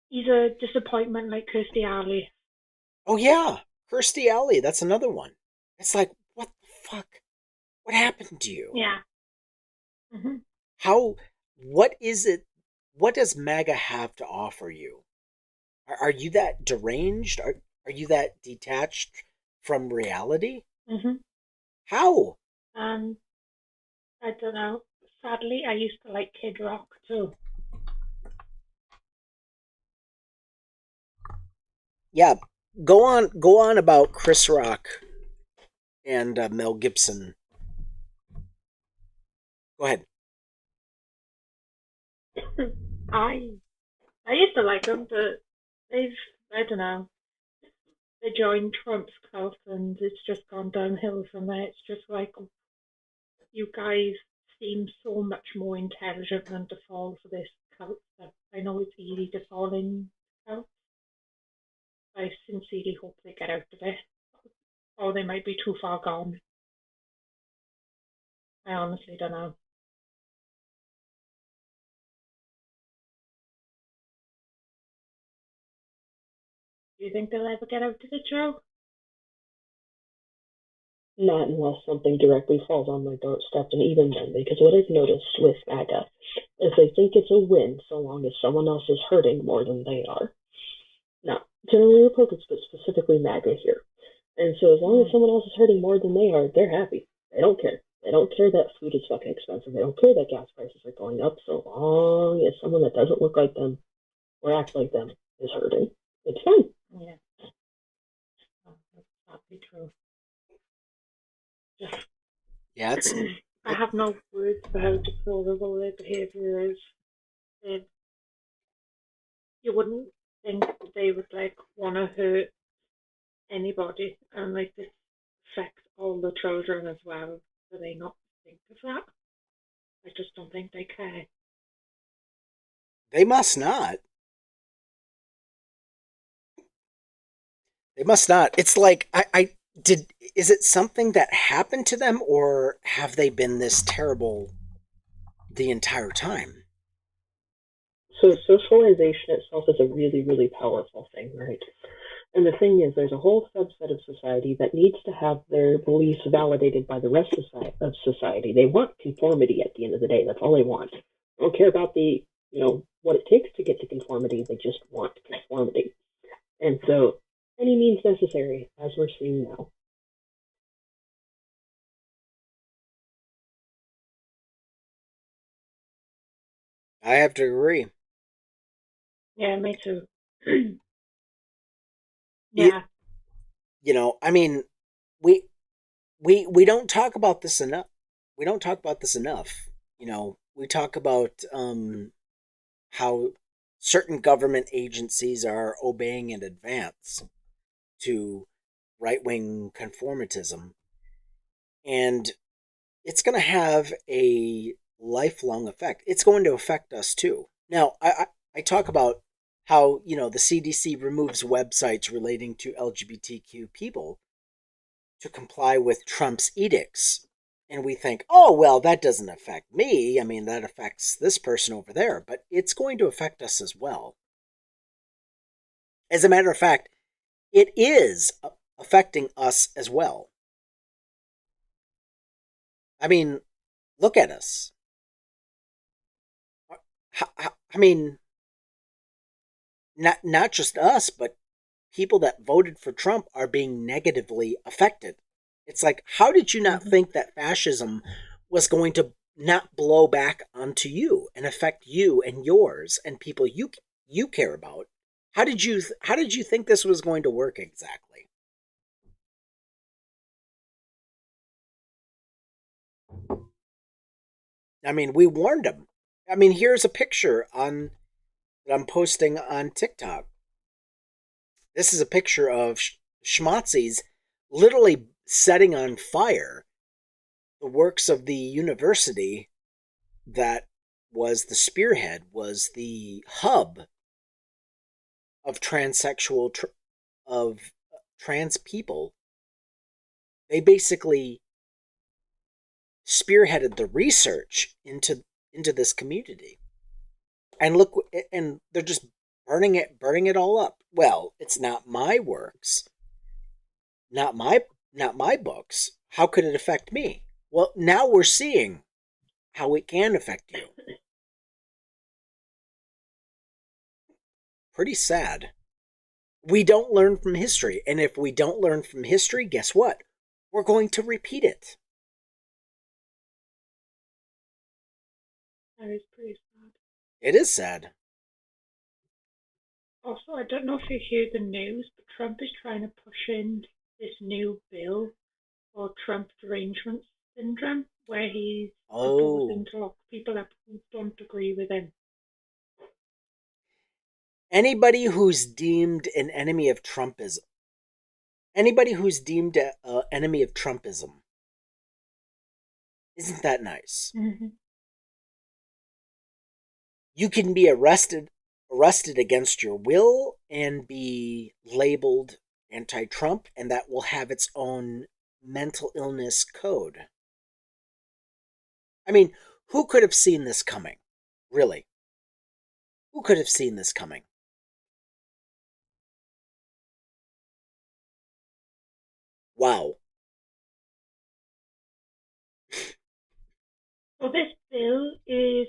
Speaker 2: he's a disappointment, like Kirstie Alley.
Speaker 1: Oh yeah, Kirstie Alley. That's another one. It's like, what the fuck? What happened to you?
Speaker 2: Yeah. Mm-hmm.
Speaker 1: How? What is it? What does MAGA have to offer you? Are you that deranged? Are you that detached from reality?
Speaker 2: Mm-hmm.
Speaker 1: How?
Speaker 2: I don't know. Sadly, I used to like Kid Rock too.
Speaker 1: Yeah, go on about Chris Rock and Mel Gibson. Go ahead.
Speaker 2: I used to like them, but I don't know. They joined Trump's cult, and it's just gone downhill from there. It's just like, you guys seem so much more intelligent than to fall for this cult stuff. I know it's easy to fall in cults. I sincerely hope they get out of it. Or they might be too far gone. I honestly don't know. Do you think they'll ever get out of it, Joe?
Speaker 8: Not unless something directly falls on my doorstep, and even then, because what I've noticed with MAGA is they think it's a win so long as someone else is hurting more than they are. Now, generally Republicans, but specifically MAGA here. And so as long as someone else is hurting more than they are, they're happy. They don't care. They don't care that food is fucking expensive. They don't care that gas prices are going up, so long as someone that doesn't look like them or act like them is hurting. It's fine.
Speaker 2: Yeah. Oh, that's probably true.
Speaker 1: Yeah, it's.
Speaker 2: I have no words for how deplorable their behaviour is. You wouldn't think that they would want to hurt anybody, and this affects all the children as well. Do they not think of that? I just don't think they care.
Speaker 1: They must not. They must not. It's like I did. Is it something that happened to them, or have they been this terrible the entire time?
Speaker 8: So socialization itself is a really, really powerful thing, right? And the thing is, there's a whole subset of society that needs to have their beliefs validated by the rest of society. They want conformity at the end of the day. That's all they want. They don't care about what it takes to get to conformity. They just want conformity. And so, any means necessary, as we're seeing now.
Speaker 1: I have to agree.
Speaker 2: Yeah, me too. Yeah.
Speaker 1: I mean, we don't talk about this enough. We don't talk about this enough. We talk about how certain government agencies are obeying in advance to right-wing conformitism. And it's going to have a lifelong effect. It's going to affect us too. Now, I talk about how, the CDC removes websites relating to LGBTQ people to comply with Trump's edicts. And we think, oh, well, that doesn't affect me. I mean, that affects this person over there. But it's going to affect us as well. As a matter of fact, it is affecting us as well. I mean, look at us. I mean, not just us, but people that voted for Trump are being negatively affected. It's like, how did you not think that fascism was going to not blow back onto you and affect you and yours and people you care about? How did you think this was going to work exactly? I mean, we warned them. I mean, here's a picture that I'm posting on TikTok. This is a picture of schmazzies literally setting on fire the works of the university that was the spearhead, was the hub of transsexual, of trans people. They basically spearheaded the research into this community. And look, and they're just burning it all up. Well, it's not my works, not my books. How could it affect me? Well, now we're seeing how it can affect you. Pretty sad. We don't learn from history, and if we don't learn from history, guess what? We're going to repeat it.
Speaker 2: That is pretty sad.
Speaker 1: It is sad.
Speaker 2: Also, I don't know if you hear the news, but Trump is trying to push in this new bill called Trump derangement syndrome, where he's proposing to lock people up who don't agree with him.
Speaker 1: Anybody who's deemed an enemy of Trumpism, isn't that nice?
Speaker 2: Mm-hmm.
Speaker 1: You can be arrested against your will and be labeled anti-Trump, and that will have its own mental illness code. I mean, who could have seen this coming? Really? Who could have seen this coming? Wow.
Speaker 2: So this bill is,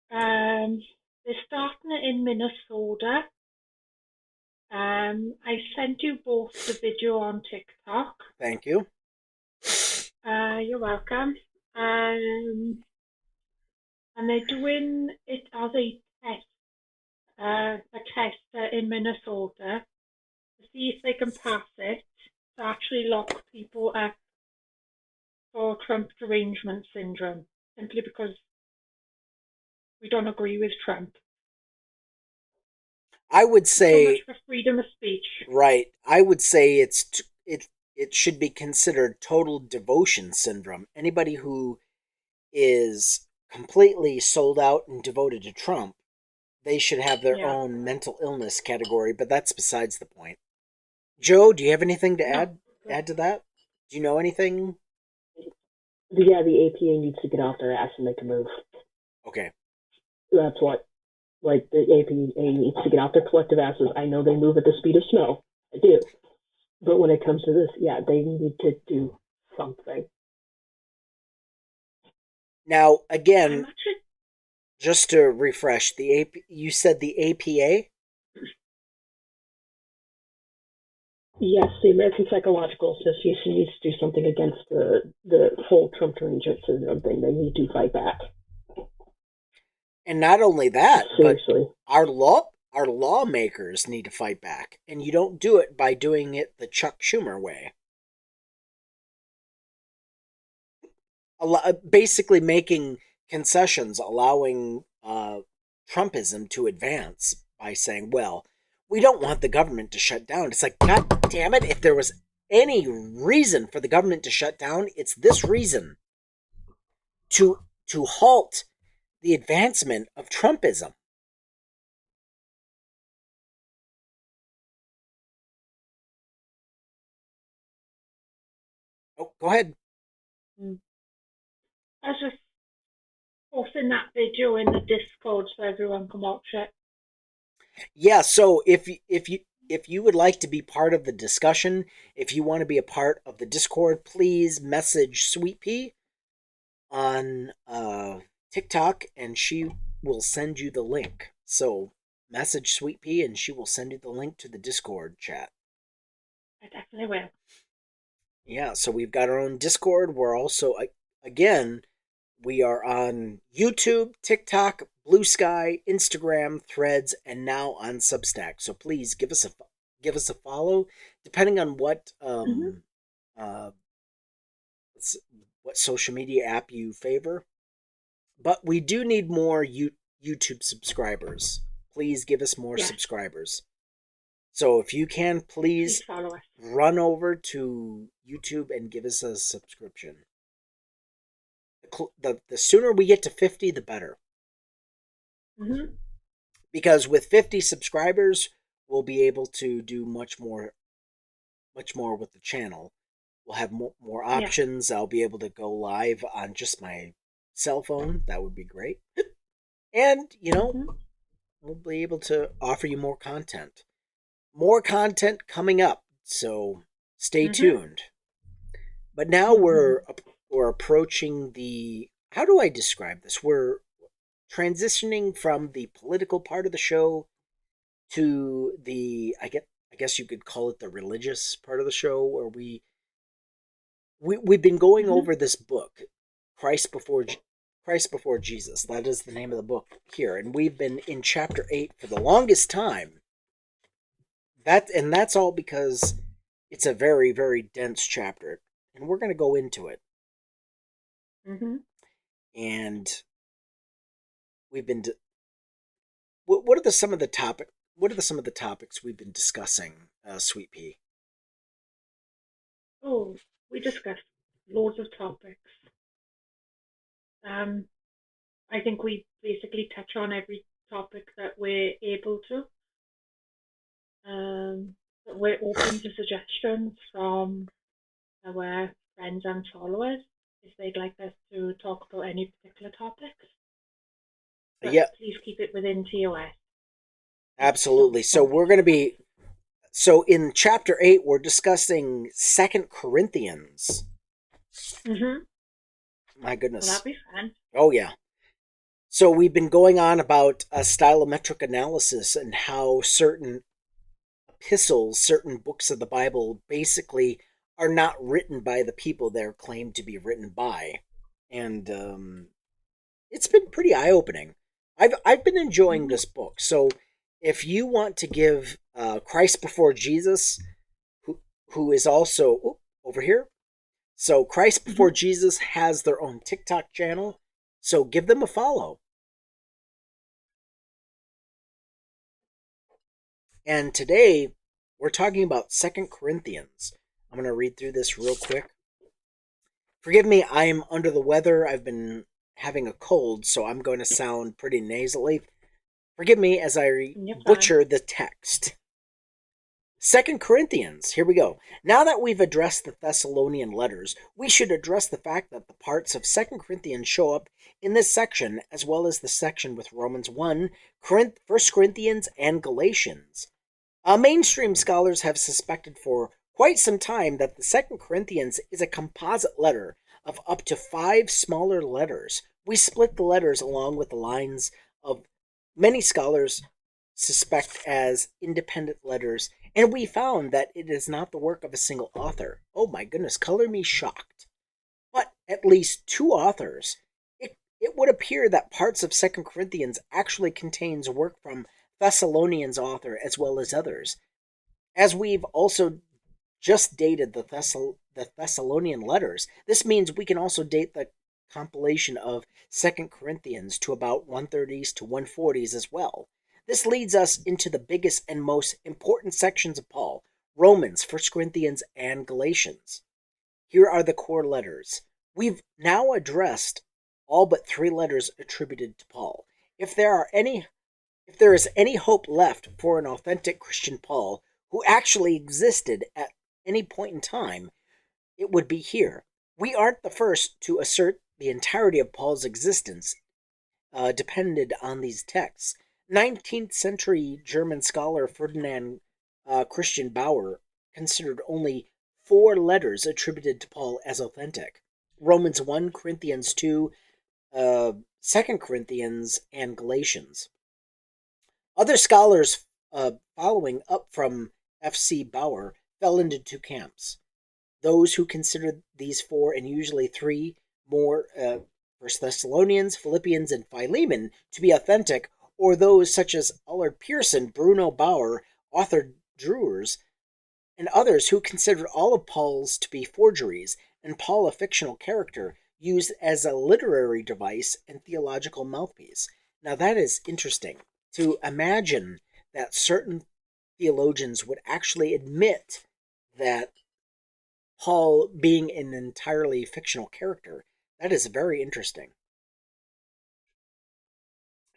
Speaker 2: they're starting it in Minnesota. I sent you both the video on TikTok.
Speaker 1: Thank you.
Speaker 2: You're welcome. And they're doing it as a test in Minnesota to see if they can pass it to actually lock people up for Trump derangement syndrome, simply because we don't agree with Trump.
Speaker 1: I would say
Speaker 2: so much for freedom of speech.
Speaker 1: Right. I would say it should be considered total devotion syndrome. Anybody who is completely sold out and devoted to Trump, they should have their own mental illness category, but that's besides the point. Joe, do you have anything to add to that? Do you know anything?
Speaker 8: Yeah, the APA needs to get off their ass and make a move.
Speaker 1: Okay.
Speaker 8: That's what, like, the APA needs to get off their collective asses. I know they move at the speed of snow. I do. But when it comes to this, they need to do something.
Speaker 1: Now, again, just to refresh, you said the APA?
Speaker 8: Yes, the American Psychological Association needs to do something against the whole Trump derangement syndrome thing. They need to fight back.
Speaker 1: And not only that,
Speaker 8: seriously,
Speaker 1: but our lawmakers need to fight back. And you don't do it by doing it the Chuck Schumer way. Basically making concessions, allowing Trumpism to advance by saying, well, we don't want the government to shut down. It's like, God damn it, if there was any reason for the government to shut down, it's this reason. To halt the advancement of Trumpism. Oh, go ahead.
Speaker 2: I was just posting that video in the Discord so everyone can watch it.
Speaker 1: Yeah, so if you would like to be part of the discussion, if you want to be a part of the Discord, please message Sweet Pea on TikTok, and she will send you the link. So message Sweet Pea, and she will send you the link to the Discord chat.
Speaker 2: I definitely will.
Speaker 1: Yeah, so we've got our own Discord. We're also, again, we are on YouTube, TikTok, Blue Sky, Instagram, Threads, and now on Substack. So please give us a follow, depending on what what social media app you favor. But we do need more YouTube subscribers. Please give us more subscribers. So if you can, please run over to YouTube and give us a subscription. The sooner we get to 50, the better.
Speaker 2: Mm-hmm.
Speaker 1: Because with 50 subscribers, we'll be able to do much more with the channel. We'll have more options. Yeah. I'll be able to go live on just my cell phone. That would be great. And, we'll be able to offer you more content. More content coming up, so stay tuned. But now we're approaching the... How do I describe this? We're transitioning from the political part of the show to the... I guess you could call it the religious part of the show, where we've been going over this book, Christ Before Jesus. That is the name of the book here, and we've been in chapter 8 for the longest time. That's all because it's a very, very dense chapter, and we're going to go into it.
Speaker 2: Mm-hmm.
Speaker 1: And we've been. What are some of the topics we've been discussing, Sweet Pea?
Speaker 2: Oh, we discussed loads of topics. I think we basically touch on every topic that we're able to. We're open to suggestions from our friends and followers if they'd like us to talk about any particular topics. But please keep it within TOS.
Speaker 1: Absolutely. So we're going to be... So in chapter 8, we're discussing 2 Corinthians.
Speaker 2: Mm-hmm.
Speaker 1: My goodness.
Speaker 2: Well, that'd be fun.
Speaker 1: Oh, yeah. So we've been going on about a stylometric analysis and how certain epistles, certain books of the Bible, basically are not written by the people they're claimed to be written by. And it's been pretty eye-opening. I've been enjoying this book. So if you want to give Christ Before Jesus, who is also over here. So Christ Before Jesus has their own TikTok channel. So give them a follow. And today we're talking about 2 Corinthians. I'm going to read through this real quick. Forgive me, I am under the weather. I've been having a cold, so I'm going to sound pretty nasally. Forgive me as I butcher the text. 2 Corinthians, here we go. Now that we've addressed the Thessalonian letters, we should address the fact that the parts of 2 Corinthians show up in this section, as well as the section with Romans 1, 1 Corinthians, and Galatians. Mainstream scholars have suspected for quite some time that the 2 Corinthians is a composite letter of up to 5 smaller letters. We split the letters along with the lines of many scholars suspect as independent letters, and we found that it is not the work of a single author. Oh my goodness, color me shocked. But at least 2 authors. It would appear that parts of 2 Corinthians actually contains work from Thessalonians author as well as others. As we've also just dated the Thessalonian letters, this means we can also date the compilation of 2 Corinthians to about 130s to 140s as well. This leads us into the biggest and most important sections of Paul, Romans, 1 Corinthians, and Galatians. Here are the core letters. We've now addressed all but 3 letters attributed to Paul. If there is any hope left for an authentic Christian Paul who actually existed at any point in time, it would be here. We aren't the first to assert the entirety of Paul's existence depended on these texts. 19th century German scholar Ferdinand Christian Bauer considered only 4 letters attributed to Paul as authentic. Romans 1, Corinthians 2, 2 Corinthians, and Galatians. Other scholars following up from F.C. Bauer fell into 2 camps. Those who considered these 4 and usually 3 more, 1 Thessalonians, Philippians, and Philemon to be authentic, or those such as Allard Pearson, Bruno Bauer, Arthur Drewers, and others who considered all of Paul's to be forgeries, and Paul a fictional character used as a literary device and theological mouthpiece. Now that is interesting, to imagine that certain theologians would actually admit that Paul being an entirely fictional character. That is very interesting.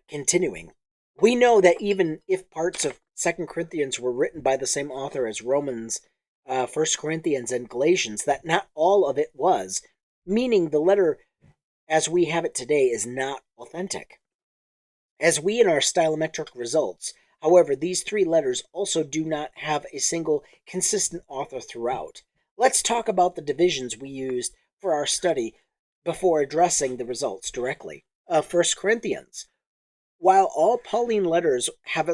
Speaker 1: Continuing, we know that even if parts of 2 Corinthians were written by the same author as Romans, 1 Corinthians, and Galatians, that not all of it was, meaning the letter as we have it today is not authentic. As we in our stylometric results, however, these 3 letters also do not have a single consistent author throughout. Let's talk about the divisions we used for our study before addressing the results directly. 1 Corinthians. While all Pauline letters have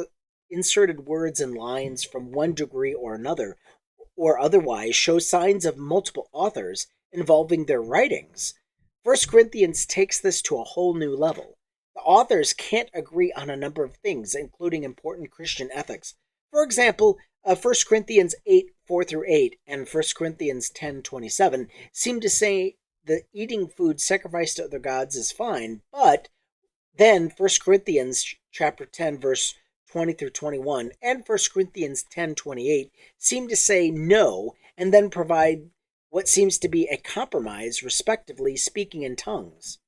Speaker 1: inserted words and lines from one degree or another, or otherwise show signs of multiple authors involving their writings, 1 Corinthians takes this to a whole new level. The authors can't agree on a number of things, including important Christian ethics. For example, 1 Corinthians 8:4-8 and 1 Corinthians 10:27 seem to say that eating food sacrificed to other gods is fine, but then 1 Corinthians chapter 10, verse 20-21, and 1 Corinthians 10:28 seem to say no, and then provide what seems to be a compromise, respectively, speaking in tongues.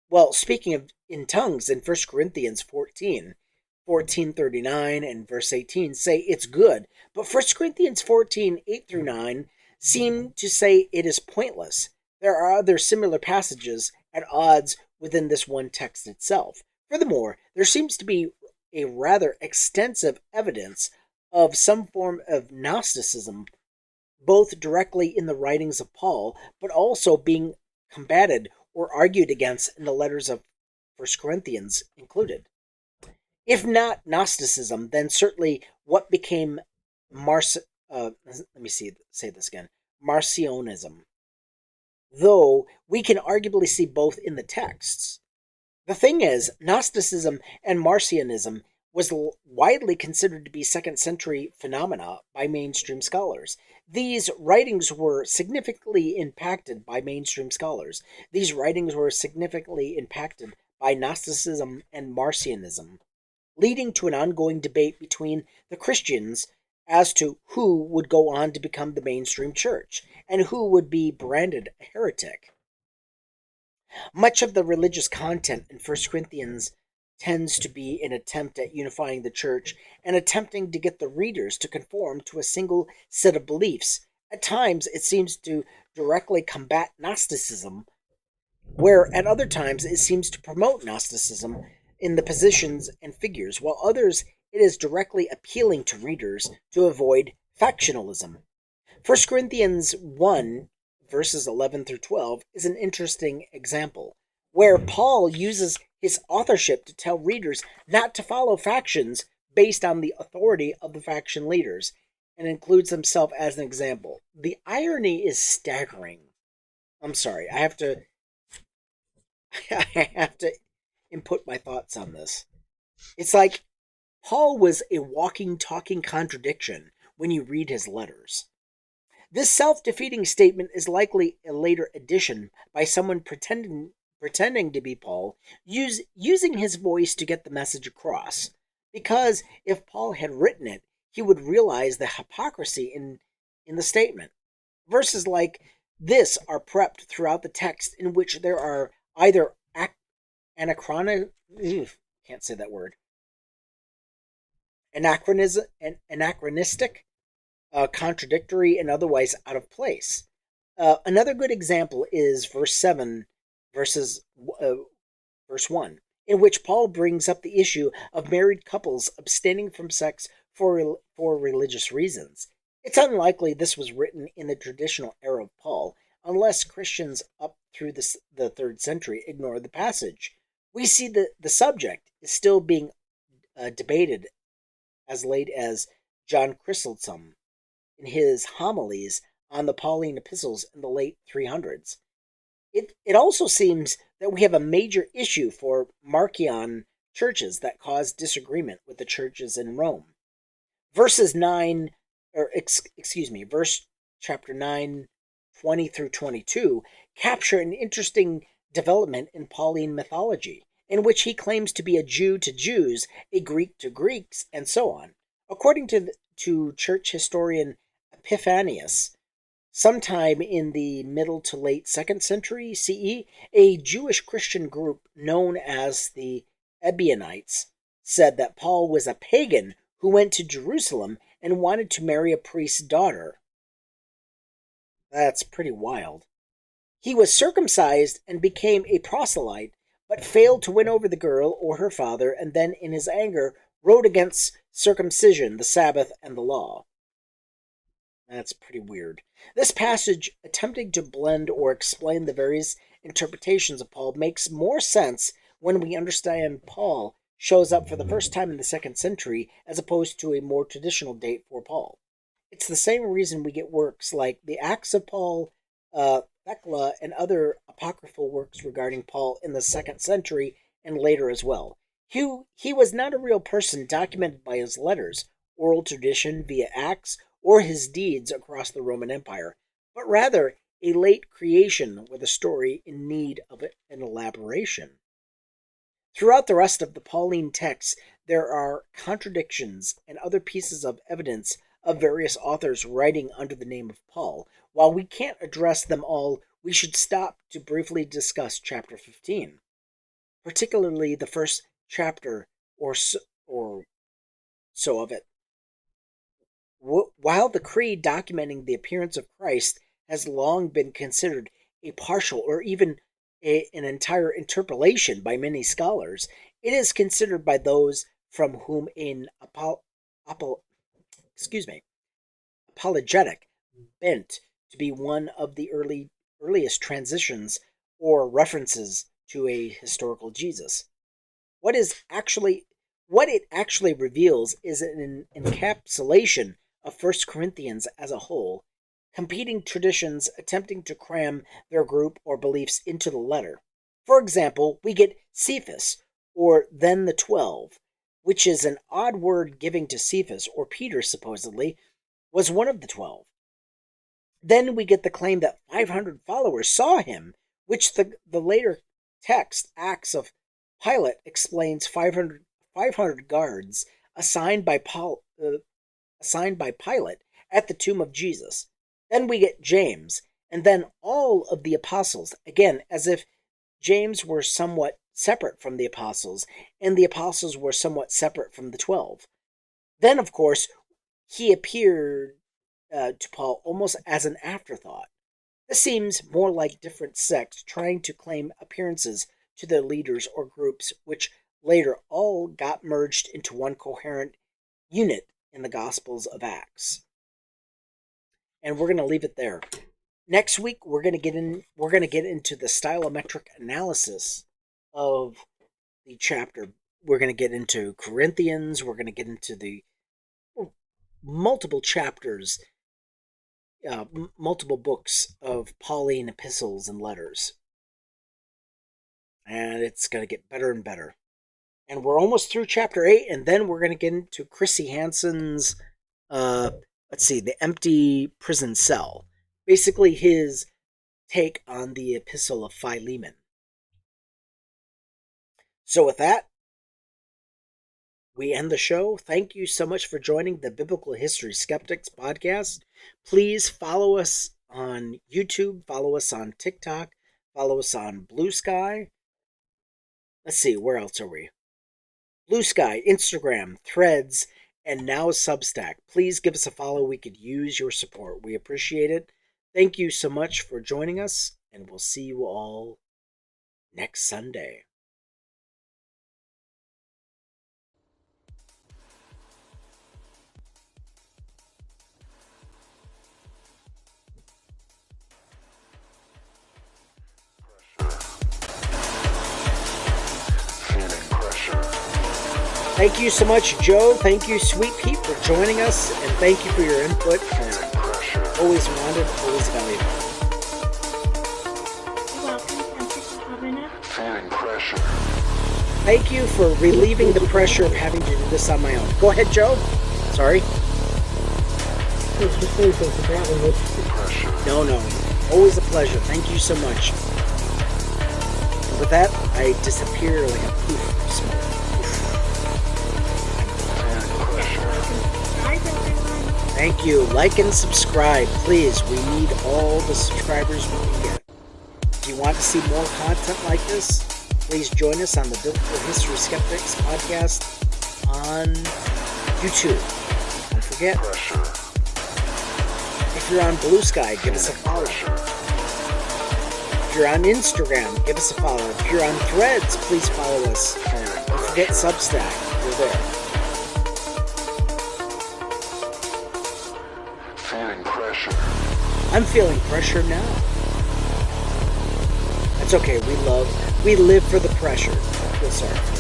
Speaker 1: Well, speaking of in tongues, in 1 Corinthians 14:39 and verse 18 say it's good, but 1 Corinthians 14:8-9 seem to say it is pointless. There are other similar passages at odds within this one text itself. Furthermore, there seems to be a rather extensive evidence of some form of Gnosticism, both directly in the writings of Paul, but also being combated or argued against in the letters of 1 Corinthians included. If not Gnosticism, then certainly what became Marcionism, though we can arguably see both in the texts. The thing is, Gnosticism and Marcionism was widely considered to be 2nd century phenomena by mainstream scholars. These writings were significantly impacted by mainstream scholars. These writings were significantly impacted by Gnosticism and Marcionism, leading to an ongoing debate between the Christians as to who would go on to become the mainstream church and who would be branded a heretic. Much of the religious content in 1 Corinthians tends to be an attempt at unifying the church and attempting to get the readers to conform to a single set of beliefs. At times, it seems to directly combat Gnosticism, where at other times it seems to promote Gnosticism in the positions and figures, while others it is directly appealing to readers to avoid factionalism. 1 Corinthians 1, verses 11-12 is an interesting example, where Paul uses his authorship to tell readers not to follow factions based on the authority of the faction leaders, and includes himself as an example. The irony is staggering. I'm sorry, I have to input my thoughts on this. It's like Paul was a walking, talking contradiction when you read his letters. This self-defeating statement is likely a later addition by someone pretending to be Paul, using his voice to get the message across. Because if Paul had written it, he would realize the hypocrisy in the statement. Verses like this are prepped throughout the text, in which there are either can't say that word, anachronistic, contradictory, and otherwise out of place. Another good example is verse 7, verse 1, in which Paul brings up the issue of married couples abstaining from sex for religious reasons. It's unlikely this was written in the traditional era of Paul, unless Christians up through the 3rd century ignored the passage. We see that the subject is still being debated as late as John Chrysostom in his homilies on the Pauline epistles in the late 300s. It also seems that we have a major issue for Marcion churches that cause disagreement with the churches in Rome. Verse chapter 9, 20 through 22 capture an interesting development in Pauline mythology, in which he claims to be a Jew to Jews, a Greek to Greeks, and so on. According to church historian Epiphanius, sometime in the middle to late 2nd century CE, a Jewish Christian group known as the Ebionites said that Paul was a pagan who went to Jerusalem and wanted to marry a priest's daughter. That's pretty wild. He was circumcised and became a proselyte, but failed to win over the girl or her father, and then in his anger wrote against circumcision, the Sabbath, and the law. That's pretty weird. This passage, attempting to blend or explain the various interpretations of Paul, makes more sense when we understand Paul shows up for the first time in the 2nd century as opposed to a more traditional date for Paul. It's the same reason we get works like the Acts of Paul, Thecla, and other apocryphal works regarding Paul in the 2nd century and later as well. He was not a real person documented by his letters, oral tradition via Acts, or his deeds across the Roman Empire, but rather a late creation with a story in need of an elaboration. Throughout the rest of the Pauline texts, there are contradictions and other pieces of evidence of various authors writing under the name of Paul. While we can't address them all, we should stop to briefly discuss chapter 15, particularly the first chapter or so of it. While the creed documenting the appearance of Christ has long been considered a partial or even an entire interpolation by many scholars, it is considered by those from whom an apologetic bent to be one of the earliest transitions or references to a historical Jesus. What it actually reveals is an encapsulation of 1 Corinthians as a whole, competing traditions attempting to cram their group or beliefs into the letter. For example, we get Cephas, or then the 12, which is an odd word giving to Cephas, or Peter supposedly, was one of the 12. Then we get the claim that 500 followers saw him, which the later text, Acts of Pilate, explains 500 guards assigned by Pilate at the tomb of Jesus. Then we get James, and then all of the apostles, again, as if James were somewhat separate from the apostles, and the apostles were somewhat separate from the 12. Then, of course, he appeared to Paul almost as an afterthought. This seems more like different sects trying to claim appearances to their leaders or groups, which later all got merged into one coherent unit in the Gospels of Acts. And we're going to leave it there. Next week we're going to get into the stylometric analysis of the chapter. We're going to get into Corinthians, we're going to get into the multiple chapters, multiple books of Pauline epistles and letters. And it's going to get better and better. And we're almost through chapter 8, and then we're going to get into Chrissy Hansen's, the empty prison cell. Basically his take on the Epistle of Philemon. So with that, we end the show. Thank you so much for joining the Biblical History Skeptics podcast. Please follow us on YouTube, follow us on TikTok, follow us on Blue Sky. Let's see, where else are we? Blue Sky, Instagram, Threads, and now Substack. Please give us a follow. We could use your support. We appreciate it. Thank you so much for joining us, and we'll see you all next Sunday. Thank you so much, Joe. Thank you, Sweet Pete, for joining us, and thank you for your input. Always wanted, always valuable. Thank you for relieving the pressure of having to do this on my own. Go ahead, Joe. Sorry. No. Always a pleasure. Thank you so much. And with that, I disappear like a poof of smoke. Thank you. Like and subscribe, please. We need all the subscribers we can get. If you want to see more content like this, please join us on the Biblical History Skeptics podcast on YouTube. Don't forget. If you're on Blue Sky, give us a follow. If you're on Instagram, give us a follow. If you're on Threads, please follow us. Don't forget Substack. We're there. I'm feeling pressure now. That's okay. We live for the pressure. Don't feel sorry for